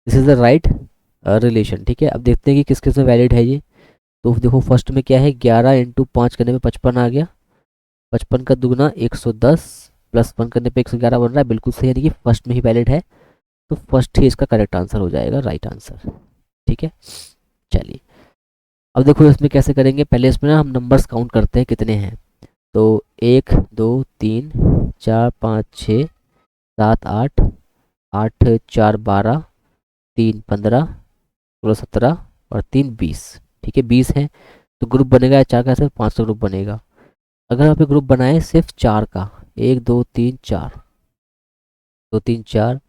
Speaker 1: This is the right relation. ठीक है, अब देखते हैं कि किस किस में वैलिड है ये। तो देखो फर्स्ट में क्या है, 11 × 5 करने में 55 आ गया, 55 का दुगना 110, प्लस 1 करने पे 111 बन रहा है, बिल्कुल सही, यानी कि फर्स्ट में ही वैलिड है। तो फर्स्ट ही इसका करेक्ट आंसर हो जाएगा, राइट आंसर। ठीक है, चलिए अब देखो इसमें कैसे करेंगे। पहले इसमें ना हम नंबर्स काउंट करते हैं कितने हैं। तो 1 2 3 4 5 6 7 8, 8 4 12, 3 15, 16 17 और 3 20। ठीक है, 20 है, तो ग्रुप बनेगा चार का, सिर्फ 5 का ग्रुप बनेगा। अगर आप ग्रुप बनाए सिर्फ 4 का, 1 2 3 4, 2 3 4,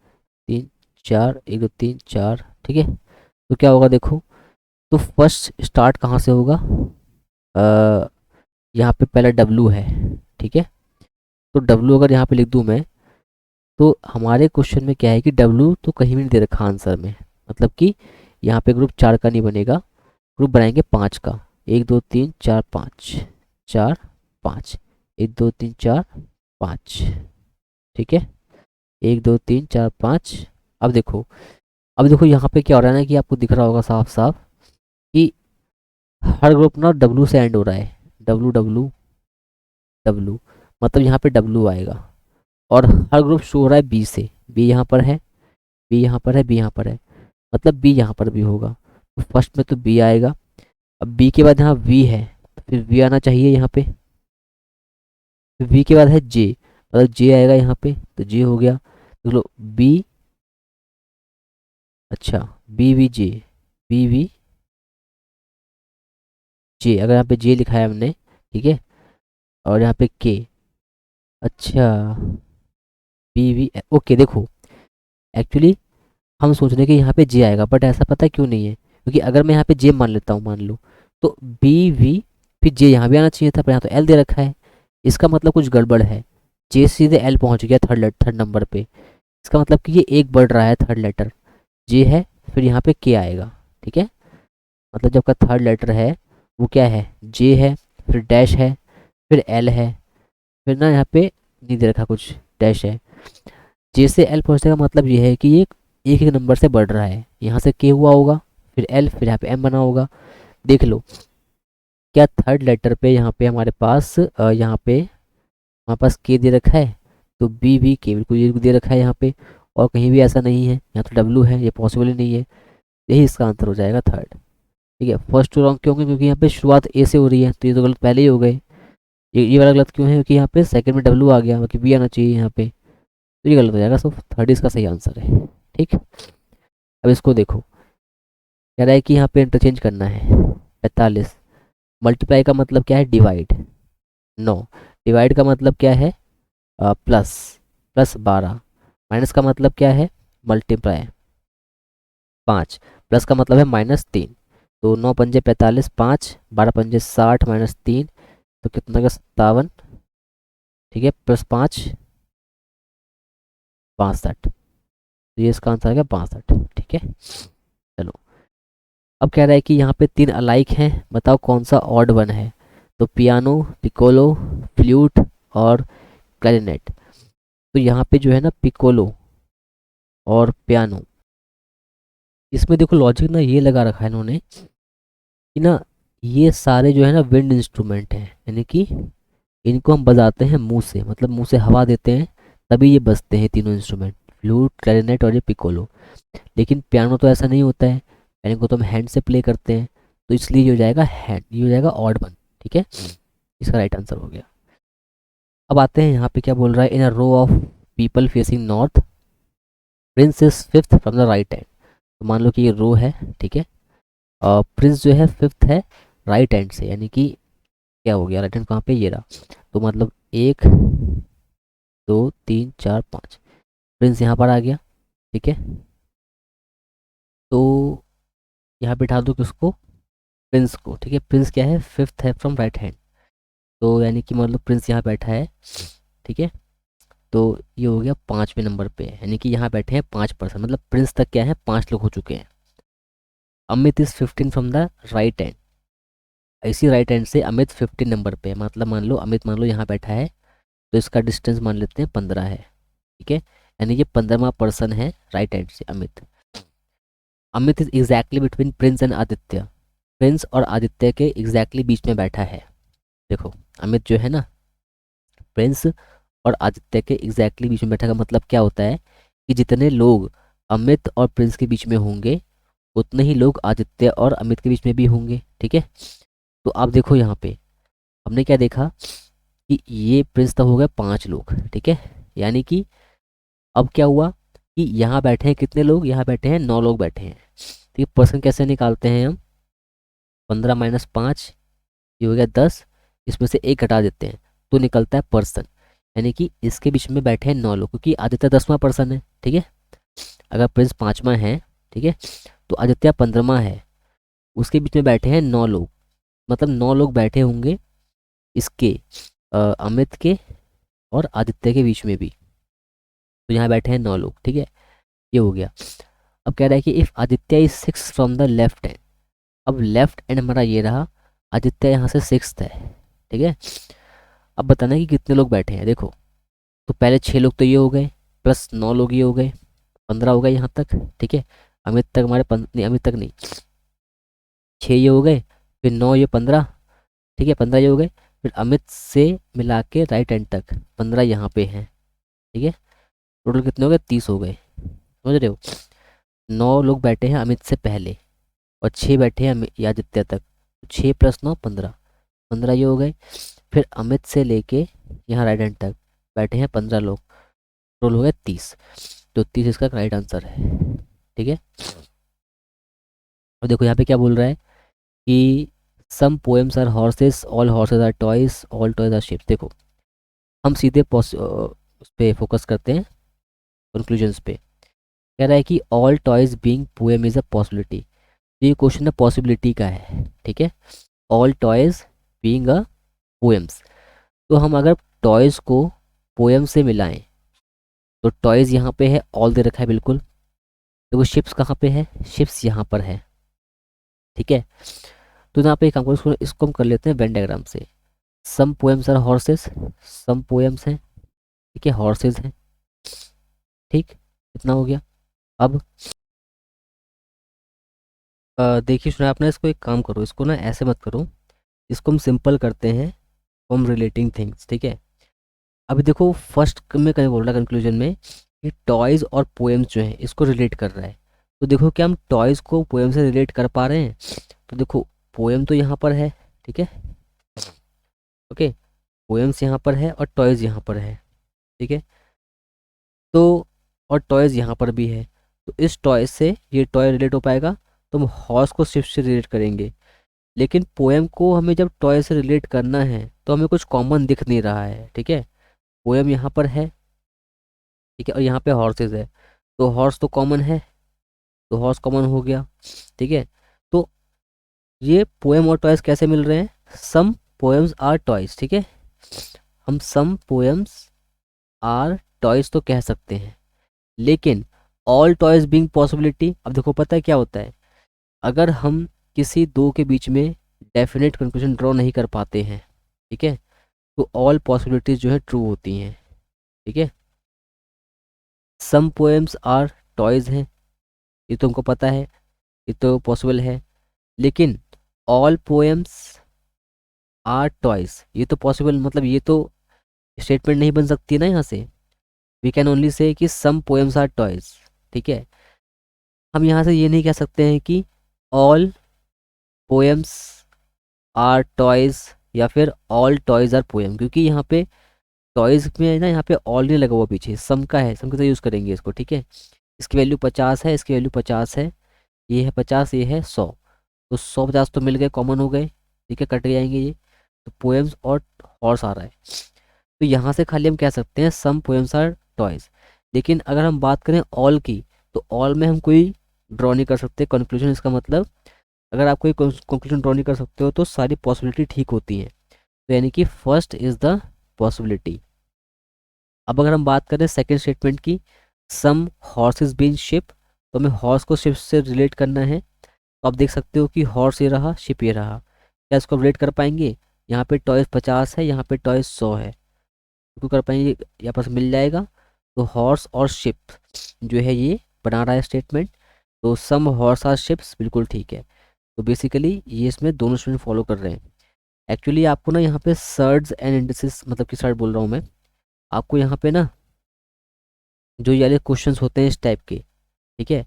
Speaker 1: 3 4, 1 2 3 4, ठीक है, तो क्या होगा देखो। तो फर्स्ट स्टार्ट कहाँ से होगा, यहाँ पे पहला डब्लू है। ठीक है, तो डब्लू अगर यहाँ पे लिख दूँ मैं, तो हमारे क्वेश्चन में क्या है कि डब्लू तो कहीं भी नहीं दे रखा आंसर में, मतलब कि यहाँ पे ग्रुप 4 का नहीं बनेगा, ग्रुप बनाएंगे 5 का, 1 2 3 4 5, 4 5, 1 2 3 4 5। ठीक है, 1 2 3 4 5। अब देखो यहाँ पे क्या हो रहा है ना, कि आपको दिख रहा होगा साफ साफ कि हर ग्रुप ना डब्लू से एंड हो रहा है, डब्लू डब्लू डब्लू, मतलब यहाँ पे डब्लू आएगा। और हर ग्रुप शो हो रहा है बी से, बी यहाँ पर है, बी यहाँ पर है, बी यहाँ पर है, मतलब बी यहाँ पर भी होगा। तो फर्स्ट में तो बी आएगा। अब बी के बाद यहाँ वी है, तो फिर वी आना चाहिए यहाँ पे। फिर वी के बाद है जे, मतलब जे आएगा यहाँ पे, तो जे हो गया। देख लो बी, अच्छा, B V J, B V J, अगर यहाँ पे जे लिखा है हमने, ठीक है, और यहाँ पे के, अच्छा, बी वी, ओके। देखो एक्चुअली हम सोच रहे हैं कि यहाँ पे जे आएगा, बट ऐसा पता क्यों नहीं है, क्योंकि अगर मैं यहाँ पे जे मान लेता हूँ, मान लो, तो बी वी फिर जे यहाँ भी आना चाहिए था, पर यहाँ तो एल दे रखा है। इसका मतलब कुछ गड़बड़ है। जे सीधे एल पहुँच गया थर्ड नंबर पे। इसका मतलब कि ये एक बढ़ रहा है, थर्ड लेटर जे है, फिर यहाँ पे के आएगा। ठीक है, मतलब जब का थर्ड लेटर है वो क्या है, जे है, फिर डैश है, फिर एल है, फिर ना यहाँ पे नहीं दे रखा कुछ, डैश है। जे से एल पहुँचने का मतलब ये है कि ये एक एक नंबर से बढ़ रहा है। यहाँ से के हुआ होगा, फिर एल, फिर यहाँ पे एम बना होगा। देख लो, क्या थर्ड लेटर पे यहाँ पे हमारे पास यहाँ पे हमारे पास के दे रखा है, तो बी भी के बिल्कुल ये दे रखा है यहाँ पे। और कहीं भी ऐसा नहीं है, यहाँ तो डब्लू है, ये पॉसिबल ही नहीं है। यही इसका आंसर हो जाएगा थर्ड। ठीक है, फर्स्ट टू रॉन्ग क्यों? क्योंकि यहाँ पे शुरुआत ए से हो रही है, तो ये तो गलत पहले ही हो गए। ये वाला गलत क्यों है? क्योंकि यहाँ पे सेकंड में डब्लू आ गया, बाकी बी आना चाहिए यहाँ पे, तो ये गलत हो जाएगा। सो थर्ड इसका सही आंसर है। ठीक, अब इसको देखो, कह रहा है कि यहाँ पे इंटरचेंज करना है 45। मल्टीप्लाई का मतलब क्या है? डिवाइड। नो, डिवाइड का मतलब क्या है? Plus, plus 12। माइनस का मतलब क्या है? मल्टीप्लाई 5। प्लस का मतलब है -3। तो 9 पंजे 45, 5 12 पंजे 60, -3, तो कितना का 57। ठीक है, प्लस 5 62, तो ये इसका आंसर आ गया 62। ठीक है, चलो, अब कह रहा है कि यहाँ पे तीन अलाइक हैं, बताओ कौन सा ऑड वन है। तो पियानो, पिकोलो, फ्लूट और क्लैरिनेट। तो यहाँ पे जो है ना, पिकोलो और पियानो, इसमें देखो लॉजिक ना ये लगा रखा है इन्होंने कि ना, ये सारे जो है ना विंड इंस्ट्रूमेंट हैं, यानी कि इनको हम बजाते हैं मुंह से, मतलब मुंह से हवा देते हैं तभी ये बजते हैं तीनों इंस्ट्रूमेंट, फ्लूट, क्लैरिनेट और ये पिकोलो। लेकिन पियानो तो ऐसा नहीं होता है, पियानो को तो हम हैंड से प्ले करते हैं, तो इसलिए ये हो जाएगा हैंड, ये हो जाएगा ऑड वन। ठीक है, इसका राइट आंसर हो गया। अब आते हैं यहाँ पे क्या बोल रहा है, in a row of people facing north, prince is fifth from the right hand. तो मान लो कि ये रो है, ठीक है, और प्रिंस जो है फिफ्थ है राइट हैंड से, यानी कि क्या हो गया, राइट हैंड कहाँ पे, ये रहा। तो मतलब 1 2 3 4 5, प्रिंस यहाँ पर आ गया। ठीक है, तो यहाँ बिठा दो किसको, प्रिंस को। ठीक है, प्रिंस क्या है, फिफ्थ है फ्रॉम राइट हैंड, तो यानी कि मतलब प्रिंस यहाँ बैठा है। ठीक है, तो ये हो गया 5वें नंबर पे, यानी कि यहाँ बैठे हैं 5%, मतलब प्रिंस तक क्या है, 5 लोग हो चुके हैं। Amit is 15 from the right hand, इसी राइट हैंड से अमित 15 नंबर पे है, मतलब मान लो अमित, मान लो यहाँ बैठा है, तो इसका डिस्टेंस मान लेते हैं 15 है। ठीक है, यानी ये 15वां पर्सन है राइट हैंड से Amit. Amit is exactly between Prince and Aditya, Prince और आदित्य के एग्जैक्टली बीच में बैठा है। देखो, अमित जो है ना, प्रिंस और आदित्य के एग्जैक्टली बीच में बैठा का मतलब क्या होता है कि जितने लोग अमित और प्रिंस के बीच में होंगे, उतने ही लोग आदित्य और अमित के बीच में भी होंगे। ठीक है, तो आप देखो यहाँ पे हमने क्या देखा कि ये प्रिंस तक हो गए 5 लोग। ठीक है, यानी कि अब क्या हुआ कि यहाँ बैठे हैं कितने लोग, यहाँ बैठे हैं 9 लोग बैठे हैं। ठीक है, पर्सन कैसे निकालते हैं हम, 15 - 5, ये हो गया 10, इसमें से एक घटा देते हैं तो निकलता है पर्सन, यानी कि इसके बीच में बैठे हैं 9 लोग, क्योंकि आदित्य 10वां पर्सन है। ठीक है, अगर प्रिंस 5वां है, ठीक है, तो आदित्य 15वां है, उसके बीच में बैठे हैं 9 लोग, मतलब 9 लोग बैठे होंगे इसके अमित के और आदित्य के बीच में भी, तो यहाँ बैठे हैं 9 लोग। ठीक है, ये हो गया। अब कह रहा है कि if Aditya is 6 from the left hand, अब लेफ्ट हैंड हमारा ये रहा, आदित्य यहाँ से 6th है। ठीक है, अब बताना है कि कितने लोग बैठे हैं। देखो, तो पहले 6 लोग तो ये हो गए, प्लस 9 लोग ये हो गए, 15 हो गए यहाँ तक। ठीक है, अमित तक हमारे नहीं, अमित तक नहीं, 6 ये हो गए, फिर 9 ये 15। ठीक है, 15 ये हो गए, फिर अमित से मिला के राइट हैंड तक 15 यहाँ पे हैं। ठीक है, टोटल कितने हो गए, 30 हो गए। समझ रहे हो, 9 लोग बैठे हैं अमित से पहले और 6 बैठे हैं आदित्य तक, 6 + 9 15, 15 ये हो गए, फिर अमित से लेके यहाँ राइट हैंड तक बैठे हैं 15 लोग, टोटल हो गए 30, तो 30 इसका राइट आंसर है। ठीक है, और देखो यहाँ पे क्या बोल रहा है कि some poems are horses, all horses are toys, all toys are ships. देखो, हम सीधे उस पे फोकस करते हैं, कंक्लूजन्स पे। कह रहा है कि all toys being poem is a possibility, ये क्वेश्चन है पॉसिबिलिटी का है, ठीक है। All toys being a poems, तो हम अगर टॉयज को पोएम से मिलाएं तो टॉयज यहाँ पे है, ऑल दे रखा है बिल्कुल। देखो शिप्स कहाँ पे है, शिप्स यहाँ पर है, ठीक है। तो यहाँ पे एक काम करो, इसको हम कर लेते हैं वेन डायग्राम से। Some poems are horses, some poems हैं, ठीक है, हॉर्सेस हैं, ठीक, इतना हो गया। अब देखिए सुना आपने, इसको एक काम करो, इसको ना ऐसे मत करो, इसको हम सिंपल करते हैं फ्रॉम रिलेटिंग थिंग्स, ठीक है। अभी देखो फर्स्ट में कहीं बोल रहा है कंक्लूजन में कि टॉयज और पोएम्स जो है इसको रिलेट कर रहा है। तो देखो क्या हम टॉयज को पोएम से रिलेट कर पा रहे हैं? तो देखो पोएम तो यहाँ पर है, ठीक है, ओके, पोएम्स यहाँ पर है और टॉयज यहाँ पर है, ठीक है। तो और टॉयज यहाँ पर भी है, तो इस टॉय से ये टॉय रिलेट हो पाएगा, तो हम हॉर्स को शिप से रिलेट करेंगे। लेकिन पोएम को हमें जब टॉय से रिलेट करना है तो हमें कुछ कॉमन दिख नहीं रहा है, ठीक है। पोएम यहाँ पर है, ठीक है, और यहाँ पे हॉर्सेस है, तो हॉर्स तो कॉमन है, तो हॉर्स कॉमन हो गया, ठीक है। तो ये पोएम और टॉयज कैसे मिल रहे हैं? सम पोएम्स आर टॉयज, ठीक है, हम सम पोएम्स आर टॉयज तो कह सकते हैं। लेकिन ऑल टॉयज बीइंग पॉसिबिलिटी, अब देखो पता है क्या होता है, अगर हम किसी दो के बीच में डेफिनेट कंक्लूजन ड्रॉ नहीं कर पाते हैं, ठीक है, तो ऑल पॉसिबिलिटीज जो है ट्रू होती हैं, ठीक है। सम पोएम्स आर टॉयज हैं, ये तो हमको पता है, ये तो पॉसिबल है। लेकिन ऑल पोएम्स आर टॉयज, ये तो पॉसिबल, मतलब ये तो स्टेटमेंट नहीं बन सकती ना यहाँ से। वी कैन ओनली से कि सम पोएम्स आर टॉयज, ठीक है। हम यहाँ से ये नहीं कह सकते हैं कि ऑल पोएम्स आर टॉयज या फिर ऑल टॉयज आर पोएम, क्योंकि यहाँ पे टॉयज में ना, यहाँ पे ऑल नहीं लगा हुआ पीछे, सम का है, सम के साथ यूज़ करेंगे इसको, ठीक है। इसकी वैल्यू 50 है, इसकी वैल्यू 50 है, ये है 50, ये है 100, तो 100 50 तो मिल गए, कॉमन हो गए, ठीक है, कट जाएंगे ये। तो पोएम्स और हॉर्स आ रहा है, तो यहाँ से खाली हम कह सकते हैं सम पोएम्स आर टॉयज। लेकिन अगर हम बात करें ऑल की, तो ऑल में हम कोई ड्रॉ नहीं कर सकते कंक्लूजन। इसका मतलब अगर आप कोई कंक्लूजन ड्रॉ नहीं कर सकते हो तो सारी पॉसिबिलिटी ठीक होती हैं, तो यानी कि फर्स्ट इज द पॉसिबिलिटी। अब अगर हम बात करें सेकेंड स्टेटमेंट की, सम हॉर्सेस बीन शिप, तो हमें हॉर्स को शिप से रिलेट करना है। तो आप देख सकते हो कि हॉर्स ये रहा, शिप ये रहा, क्या इसको रिलेट कर पाएंगे? यहाँ पे टॉयज 50 है, यहाँ पे टॉयज 100 है, क्यों कर पाएंगे, यहाँ पर मिल जाएगा। तो हॉर्स और शिप जो है ये बना रहा है स्टेटमेंट, तो सम हॉर्स आर शिप्स बिल्कुल ठीक है। तो बेसिकली ये इसमें दोनों स्टूडेंट फॉलो कर रहे हैं। एक्चुअली आपको ना यहाँ पे सर्ड्स एंड इंडिसेस, मतलब कि सर्ड बोल रहा हूँ मैं, आपको यहाँ पे ना जो ये वाले क्वेश्चंस होते हैं इस टाइप के, ठीक है,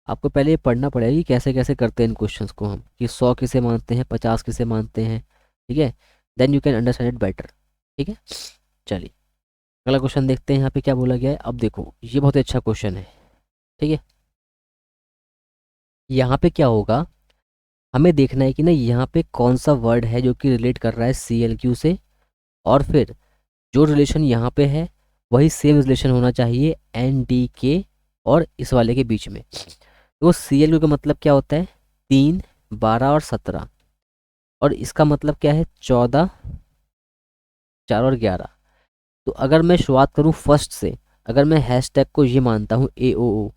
Speaker 1: आपको पहले ये पढ़ना पड़ेगा कि कैसे कैसे करते हैं इन क्वेश्चंस को हम, कि 100 किसे मानते हैं, 50 किसे मानते हैं, ठीक है। Then you can understand it better, ठीक है। चलिए अगला क्वेश्चन देखते हैं यहाँ पे क्या बोला गया है। अब देखो ये बहुत ही अच्छा क्वेश्चन है, ठीक है। यहाँ पे क्या होगा, हमें देखना है कि ना यहाँ पे कौन सा वर्ड है जो कि रिलेट कर रहा है CLQ से, और फिर जो रिलेशन यहाँ पे है वही सेम रिलेशन होना चाहिए NDK और इस वाले के बीच में। तो CLQ का मतलब क्या होता है? 3, 12 और 17, और इसका मतलब क्या है? 14, 4 और 11। तो अगर मैं शुरुआत करूँ फर्स्ट से, अगर मैं हैशटैग को ये मानता हूँ AOO,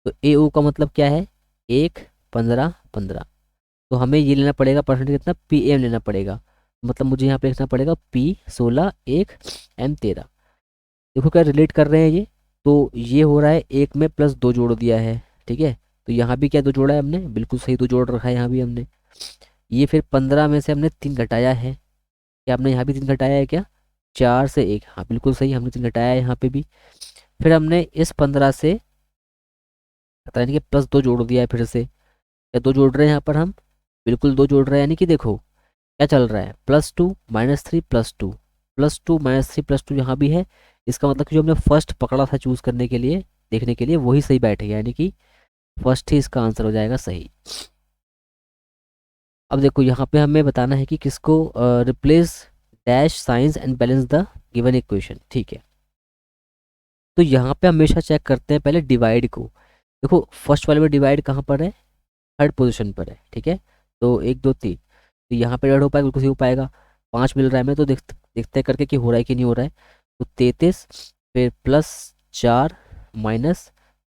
Speaker 1: तो AO का मतलब क्या है? 1, 15, 15। तो हमें ये लेना पड़ेगा परसेंटेज कितना, PM लेना पड़ेगा, मतलब मुझे यहाँ पे लिखना पड़ेगा P16, 1, M13। देखो क्या रिलेट कर रहे हैं ये, तो ये हो रहा है 1 में +2 जोड़ दिया है, ठीक है। तो यहाँ भी क्या 2 जोड़ा है हमने, बिल्कुल सही 2 जोड़ रखा है यहाँ भी हमने। ये फिर 15 में से हमने 3 घटाया है, क्या हमने यहाँ भी 3 घटाया है क्या? 4 से 1, हाँ बिल्कुल सही, हमने 3 घटाया है यहाँ पे भी। फिर हमने इस 15 से पता नहीं कि +2 जोड़ दिया है फिर से, क्या 2 जोड़ रहे हैं यहाँ पर हम? बिल्कुल 2 जोड़ रहे हैं, यानी कि देखो क्या चल रहा है, +2 -3 +2, +2 -3 +2 यहाँ भी है। इसका मतलब कि जो हमने फर्स्ट पकड़ा था चूज करने के लिए, देखने के लिए, वही सही बैठेगा, यानी कि फर्स्ट ही इसका आंसर हो जाएगा सही। अब देखो यहाँ पे हमें बताना है कि किसको replace dash science and balance the given equation, ठीक है। तो यहाँ पे हमेशा चेक करते हैं पहले डिवाइड को। देखो फर्स्ट वाले में डिवाइड कहाँ पर है? थर्ड पोजीशन पर है, ठीक है। तो 1 2 3, तो यहाँ पे ऐड हो पाएगा, बिल्कुल सही हो पाएगा। 5 मिल रहा है हमें, तो देखते करके कि हो रहा है कि नहीं हो रहा है। तो 33, फिर +4 -3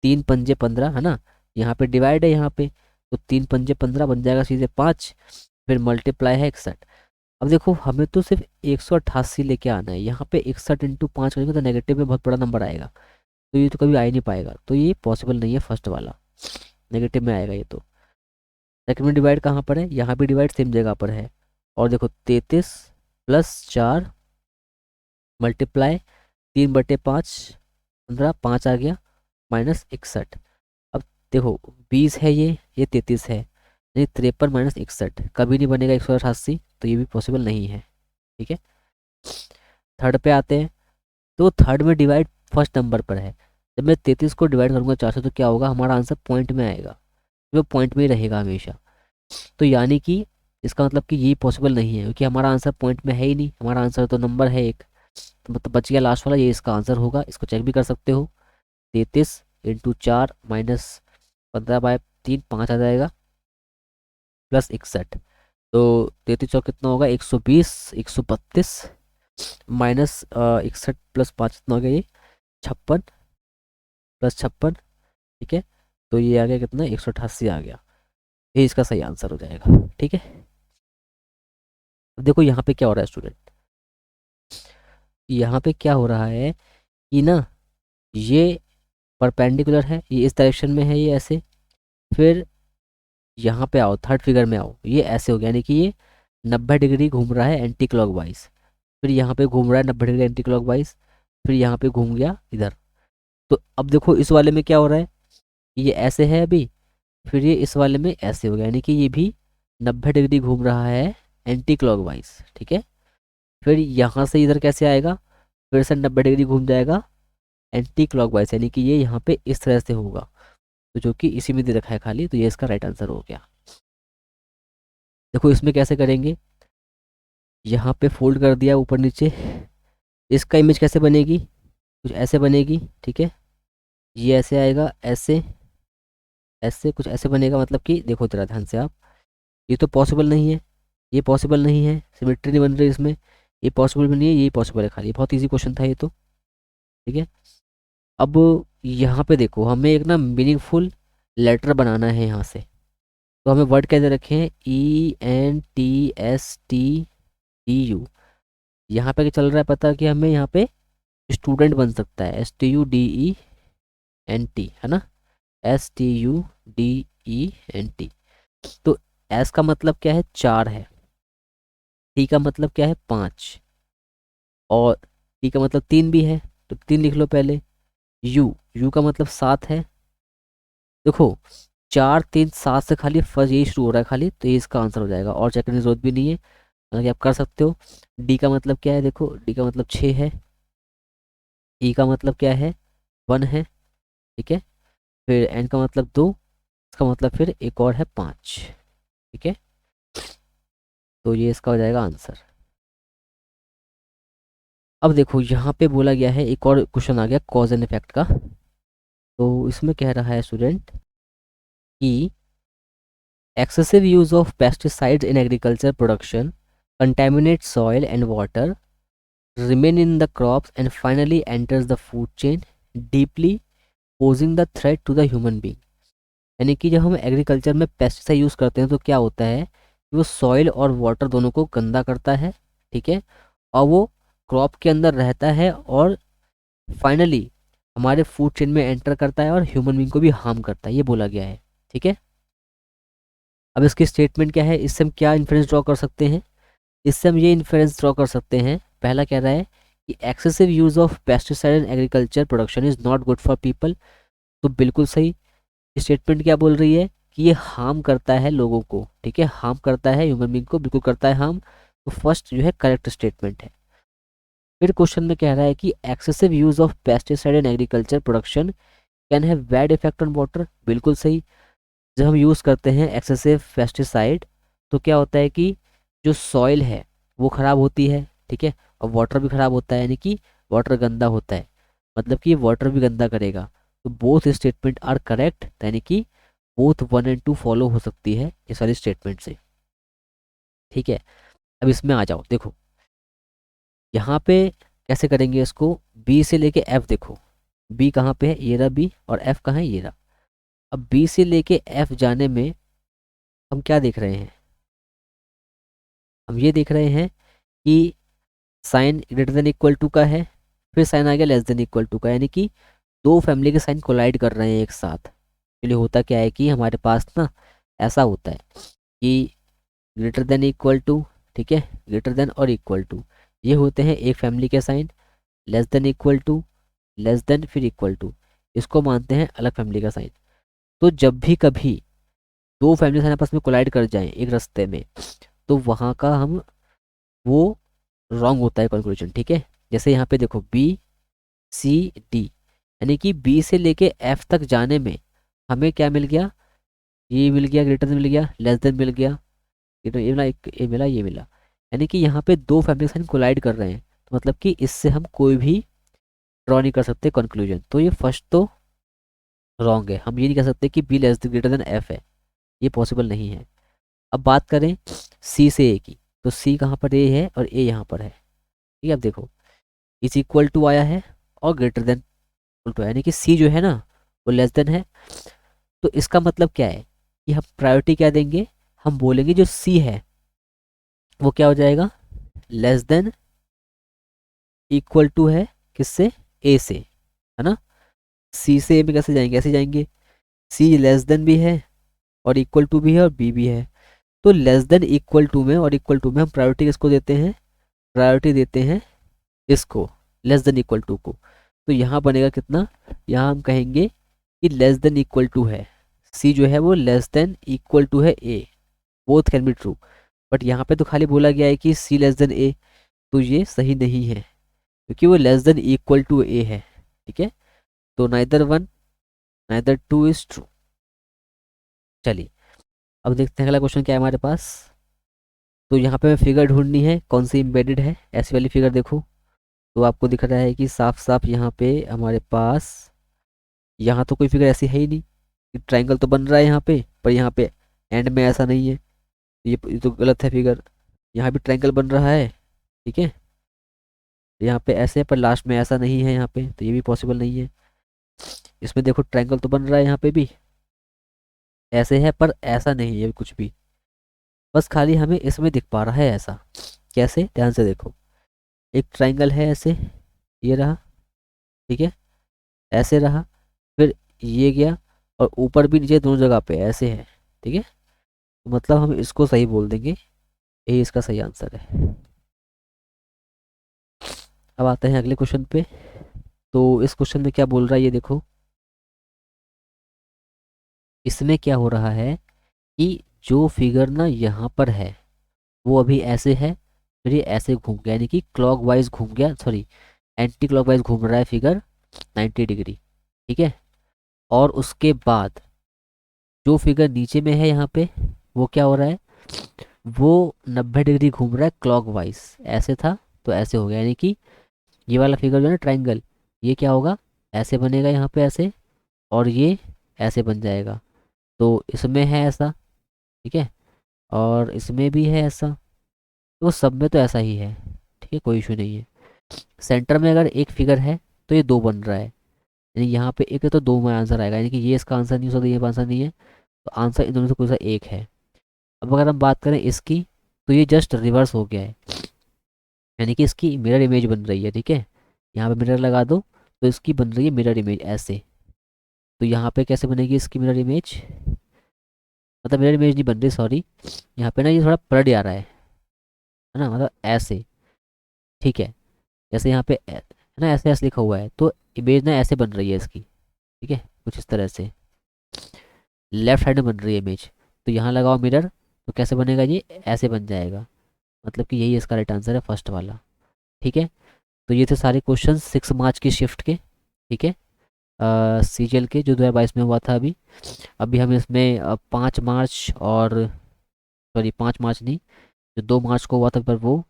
Speaker 1: × 5 = 15, है ना। यहाँ पे डिवाइड है यहाँ पे, तो 3 × 5 = 15 बन जाएगा सीधे 5, फिर मल्टीप्लाई है 61। अब देखो हमें तो सिर्फ 188 लेके आना है, यहाँ पे 61 × 5 करेंगे तो नेगेटिव में बहुत बड़ा नंबर आएगा, तो ये तो कभी आ ही नहीं पाएगा, तो ये पॉसिबल नहीं है फर्स्ट वाला, नेगेटिव में आएगा ये तो। सेकंड में डिवाइड कहाँ पर है, यहाँ भी डिवाइड सेम जगह पर है। और देखो 33 +4 मल्टीप्लाई 3/5 15, 5 आ गया, -61। अब देखो 20 है ये 33 है, नहीं 53 -61 कभी नहीं बनेगा 188, तो ये भी पॉसिबल नहीं है, ठीक है। थर्ड पे आते हैं, तो थर्ड में डिवाइड फर्स्ट नंबर पर है। जब मैं 33 को डिवाइड करूंगा 4 से तो क्या होगा, हमारा आंसर पॉइंट में आएगा, वो पॉइंट में ही रहेगा हमेशा। तो यानी कि इसका मतलब कि ये पॉसिबल नहीं है, क्योंकि हमारा आंसर पॉइंट में है ही नहीं, हमारा आंसर तो नंबर है एक, तो मतलब बच गया लास्ट वाला, ये इसका आंसर होगा। इसको चेक भी कर सकते हो, 33 × 4 -15/3 5 आ जाएगा, +61। तो 33 और कितना होगा, 120, 132 -61 + 5 कितना हो गया ये, 56, +56, ठीक है। तो ये आ गया कितना, 188 आ गया, ये इसका सही आंसर हो जाएगा, ठीक है। अब देखो यहाँ पे क्या हो रहा है स्टूडेंट, यहाँ पे क्या हो रहा है कि ना, ये परपेंडिकुलर है, ये इस डायरेक्शन में है, ये ऐसे। फिर यहाँ पे आओ, थर्ड फिगर में आओ, ये ऐसे हो गया, यानी कि ये 90 डिग्री घूम रहा है एंटी क्लॉकवाइज। फिर यहाँ पे घूम रहा है 90 डिग्री एंटी क्लॉकवाइज, फिर यहाँ पे घूम गया इधर। तो अब देखो इस वाले में क्या हो रहा है, ये ऐसे है अभी, फिर ये इस वाले में ऐसे हो गया, यानी कि ये भी 90 डिग्री घूम रहा है एंटी क्लॉकवाइज, ठीक है। फिर यहाँ से इधर कैसे आएगा, फिर से 90 डिग्री घूम जाएगा एंटी क्लॉकवाइज, यानी कि ये यहाँ पे इस तरह से होगा, तो जो कि इसी में दे रखा है खाली, तो ये इसका राइट आंसर हो गया। देखो इसमें कैसे करेंगे, यहाँ पे फोल्ड कर दिया ऊपर नीचे, इसका इमेज कैसे बनेगी, कुछ ऐसे बनेगी, ठीक है। ये ऐसे आएगा, ऐसे ऐसे कुछ ऐसे बनेगा, मतलब कि देखो जरा ध्यान से आप, ये तो पॉसिबल नहीं है, ये पॉसिबल नहीं है, सिमेट्री नहीं बन रही इसमें, ये पॉसिबल भी नहीं है, ये पॉसिबल है खाली, बहुत ईजी क्वेश्चन था ये तो, ठीक है। अब यहाँ पे देखो हमें एक ना मीनिंगफुल लेटर बनाना है यहाँ से, तो हमें वर्ड कैसे रखे हैं, ENTSTEU। यहाँ पे क्या चल रहा है पता है कि हमें यहाँ पे स्टूडेंट बन सकता है, STUDENT, है ना, STUDENT। तो एस का मतलब क्या है, 4 है, टी का मतलब क्या है, 5, और टी का मतलब 3 भी है, तो 3 लिख लो पहले। यू यू का मतलब 7 है। देखो 4 3 7 से खाली फर्स्ट यही शुरू हो रहा है खाली, तो ये इसका आंसर हो जाएगा, और चेक करने की जरूरत भी नहीं है, हालांकि आप कर सकते हो। डी का मतलब क्या है, देखो डी का मतलब 6 है, ई का मतलब क्या है, 1 है, ठीक है। फिर एन का मतलब 2, इसका मतलब फिर एक और है 5, ठीक है। तो ये इसका हो जाएगा आंसर। अब देखो यहाँ पे बोला गया है, एक और क्वेश्चन आ गया कॉज एंड इफेक्ट का। तो इसमें कह रहा है स्टूडेंट कि excessive use of pesticides in agriculture production contaminates soil and water, remain in the crops and finally enters the food chain, deeply posing the threat to the human being। यानी कि जब हम एग्रीकल्चर में pesticide use करते हैं तो क्या होता है कि वो सॉइल और वाटर दोनों को गंदा करता है, ठीक है, और वो क्रॉप के अंदर रहता है, और फाइनली हमारे फूड चेन में एंटर करता है और ह्यूमन बींग को भी हार्म करता है, ये बोला गया है, ठीक है। अब इसकी स्टेटमेंट क्या है, इससे हम क्या इन्फ्रेंस ड्रॉ कर सकते हैं, इससे हम ये इन्फ्रेंस ड्रॉ कर सकते हैं, पहला कह रहा है कि excessive use of pesticide in agriculture production is not good for people. तो बिल्कुल सही, स्टेटमेंट क्या बोल रही है कि ये हार्म करता है लोगों को, ठीक है, हार्म करता है ह्यूमन बींग को, बिल्कुल करता है हार्म। तो फर्स्ट जो है करेक्ट स्टेटमेंट है। फिर क्वेश्चन में कह रहा है कि excessive use of pesticide in agriculture production can have bad effect on water, बिल्कुल सही। जब हम यूज़ करते हैं एक्सेसिव पेस्टिसाइड तो क्या होता है कि जो सॉइल है वो ख़राब होती है, ठीक है, और वाटर भी ख़राब होता है, यानी कि वाटर गंदा होता है, मतलब कि वाटर भी गंदा करेगा। तो बोथ स्टेटमेंट आर करेक्ट, यानी कि बोथ 1 और 2 फॉलो हो सकती है इस वाली स्टेटमेंट से। ठीक है, अब इसमें आ जाओ, देखो यहाँ पे कैसे करेंगे इसको। बी से लेके एफ देखो, बी कहाँ पे है, ये रहा बी, और एफ कहाँ है, ये रहा। अब बी से लेके एफ जाने में हम क्या देख रहे हैं, हम ये देख रहे हैं कि sign greater than equal to का है, फिर साइन आ गया लेस देन इक्वल टू का, यानी कि दो फैमिली के साइन कोलाइड कर रहे हैं एक साथ। एक्चुअली होता क्या है कि हमारे पास ना ऐसा होता है कि ग्रेटर देन इक्वल टू, ठीक है, ग्रेटर देन और इक्वल टू, ये होते हैं एक फैमिली के sign. Less than equal to, less than फिर इक्वल टू, इसको मानते हैं अलग फैमिली का साइन। तो जब भी कभी दो फैमिली साइन आपस में कोलाइड कर जाएं एक रास्ते में, तो वहाँ का हम वो रॉन्ग होता है कंक्लूजन। ठीक है, जैसे यहाँ पे देखो बी सी डी, यानी कि बी से लेके एफ तक जाने में हमें क्या मिल गया, ये मिल गया, ग्रेटर देन मिल गया, लेस देन मिल गया, ये मिला, ये मिला, ये मिला। यानी कि यहाँ पे दो फैमिली साइन कोलाइड कर रहे हैं, तो मतलब कि इससे हम कोई भी ड्रॉ नहीं कर सकते कंक्लूजन। तो ये फर्स्ट तो रॉन्ग है, हम ये नहीं कह सकते कि be less greater than F है, ये पॉसिबल नहीं है। अब बात करें सी से ए की, तो सी कहाँ पर ए है और ए यहाँ पर है। ठीक है, अब देखो इज इक्वल टू आया है और ग्रेटर देन इक्वल टू, यानी कि सी जो है ना वो लेस देन है। तो इसका मतलब क्या है कि हम प्रायोरिटी क्या देंगे, हम बोलेंगे जो सी है वो क्या हो जाएगा, लेस देन इक्वल टू है किससे, ए से, है ना। सी से ए में कैसे जाएंगे, ऐसे जाएंगे, सी लेस देन भी है और इक्वल टू भी है और बी भी है। तो लेस देन इक्वल टू में और इक्वल टू में हम प्रायोरिटी किसको देते हैं, प्रायोरिटी देते हैं इसको, लेस देन इक्वल टू को। तो यहाँ बनेगा कितना, यहाँ हम कहेंगे कि लेस देन इक्वल टू है, सी जो है वो लेस देन इक्वल टू है A, both can be true. But यहाँ पे तो खाली बोला गया है कि सी लेस देन ए, तो ये सही नहीं है क्योंकि वो लेस देन इक्वल टू ए है। ठीक है, तो neither one neither two is true. चलिए अब देखते हैं अगला क्वेश्चन क्या है हमारे पास। तो यहाँ पे हमें फिगर ढूंढनी है, कौन सी इम्बेडेड है, ऐसी वाली फिगर देखो। तो आपको दिख रहा है कि साफ साफ यहाँ पे हमारे पास, यहाँ तो कोई फिगर ऐसी है ही नहीं, ट्राइंगल तो बन रहा है यहाँ पे, पर यहाँ पे एंड में ऐसा नहीं है, ये तो गलत है फिगर। यहाँ भी ट्राइंगल बन रहा है, ठीक है, यहाँ पे ऐसे है पर लास्ट में ऐसा नहीं है यहाँ पे, तो ये भी पॉसिबल नहीं है। इसमें देखो ट्राइंगल तो बन रहा है यहाँ पे भी, ऐसे है पर ऐसा नहीं है कुछ भी, बस खाली हमें इसमें दिख पा रहा है ऐसा। कैसे, ध्यान से देखो, एक ट्राइंगल है ऐसे, ये रहा, ठीक है, ऐसे रहा, फिर ये गया, और ऊपर भी नीचे दोनों जगह पे ऐसे है। ठीक है, तो मतलब हम इसको सही बोल देंगे, यही इसका सही आंसर है। अब आते हैं अगले क्वेश्चन पे। तो इस क्वेश्चन में क्या बोल रहा है ये देखो, इसमें क्या हो रहा है कि जो फिगर ना यहाँ पर है वो अभी ऐसे है, फिर ये ऐसे घूम गया, यानी कि क्लॉक वाइज घूम गया, सॉरी एंटी क्लॉक वाइज घूम रहा है फिगर 90 डिग्री। ठीक है, और उसके बाद जो फिगर नीचे में है यहाँ पे वो क्या हो रहा है, वो 90 डिग्री घूम रहा है क्लॉक वाइज, ऐसे था तो ऐसे हो गया, यानी कि ये वाला फिगर जो है ना ट्राइंगल, ये क्या होगा, ऐसे बनेगा यहाँ पे ऐसे, और ये ऐसे बन जाएगा। तो इसमें है ऐसा, ठीक है, और इसमें भी है ऐसा, तो सब में तो ऐसा ही है। ठीक है, कोई इशू नहीं है। सेंटर में अगर एक फिगर है तो ये दो बन रहा है, यानी यहाँ पे एक है तो दो में आंसर आएगा, यानी कि ये इसका आंसर नहीं हो सकता, ये आंसर नहीं है, तो आंसर इन दोनों से कोई सा एक है। अब अगर हम बात करें इसकी, तो ये जस्ट रिवर्स हो गया है, यानी कि इसकी मिरर इमेज बन रही है। ठीक है, यहाँ पे मिरर लगा दो तो इसकी बन रही है मिरर इमेज ऐसे। तो यहाँ पे कैसे बनेगी इसकी मिरर इमेज, मतलब मिरर इमेज नहीं बन रही, सॉरी, यहाँ पे ना ये थोड़ा पलट जा रहा है ना, मतलब ऐसे। ठीक है, जैसे यहाँ पे है ना ऐसे ऐसे लिखा हुआ है, तो इमेज ना ऐसे बन रही है इसकी। ठीक है, कुछ इस तरह से लेफ्ट साइड में बन रही है इमेज। तो यहाँ लगाओ मिरर, तो कैसे बनेगा, ये ऐसे बन जाएगा, मतलब कि यही इसका राइट आंसर है, फर्स्ट वाला। ठीक है, तो ये थे सारे क्वेश्चन 6 मार्च की शिफ्ट के। ठीक है, सीजीएल के जो 2022 में हुआ था। अभी अभी हम इसमें 5 मार्च और, सॉरी 5 मार्च नहीं, जो 2 मार्च को हुआ था पर वो,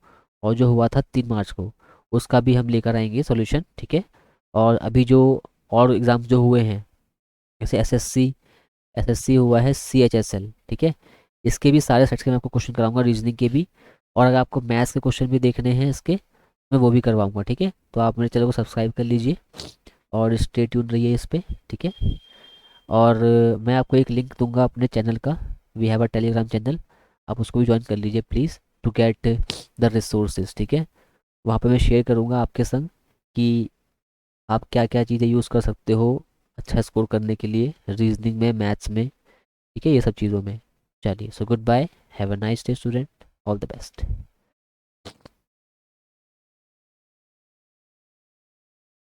Speaker 1: और जो हुआ था 3 मार्च को, उसका भी हम लेकर आएंगे सॉल्यूशन। ठीक है, और अभी जो और एग्ज़ाम्स जो हुए हैं, जैसे एसएससी एसएससी हुआ है CHSL, ठीक है। इसके भी सारे सेट्स के मैं आपको क्वेश्चन कराऊंगा, रीजनिंग के भी। और अगर आपको मैथ्स के क्वेश्चन भी देखने हैं इसके, मैं वो भी करवाऊंगा, ठीक है। तो आप मेरे चैनल को सब्सक्राइब कर लीजिए और स्टे ट्यून रहिए इस पे, ठीक है। और मैं आपको एक लिंक दूंगा अपने चैनल का, we have a Telegram channel, आप उसको भी ज्वाइन कर लीजिए please, to get the resources, ठीक है। वहाँ पे मैं शेयर करूँगा आपके संग कि आप क्या क्या चीज़ें यूज़ कर सकते हो अच्छा स्कोर करने के लिए रीजनिंग में, मैथ्स में, ठीक है, ये सब चीज़ों में। चलिए, so goodbye, have a nice day student, all the best.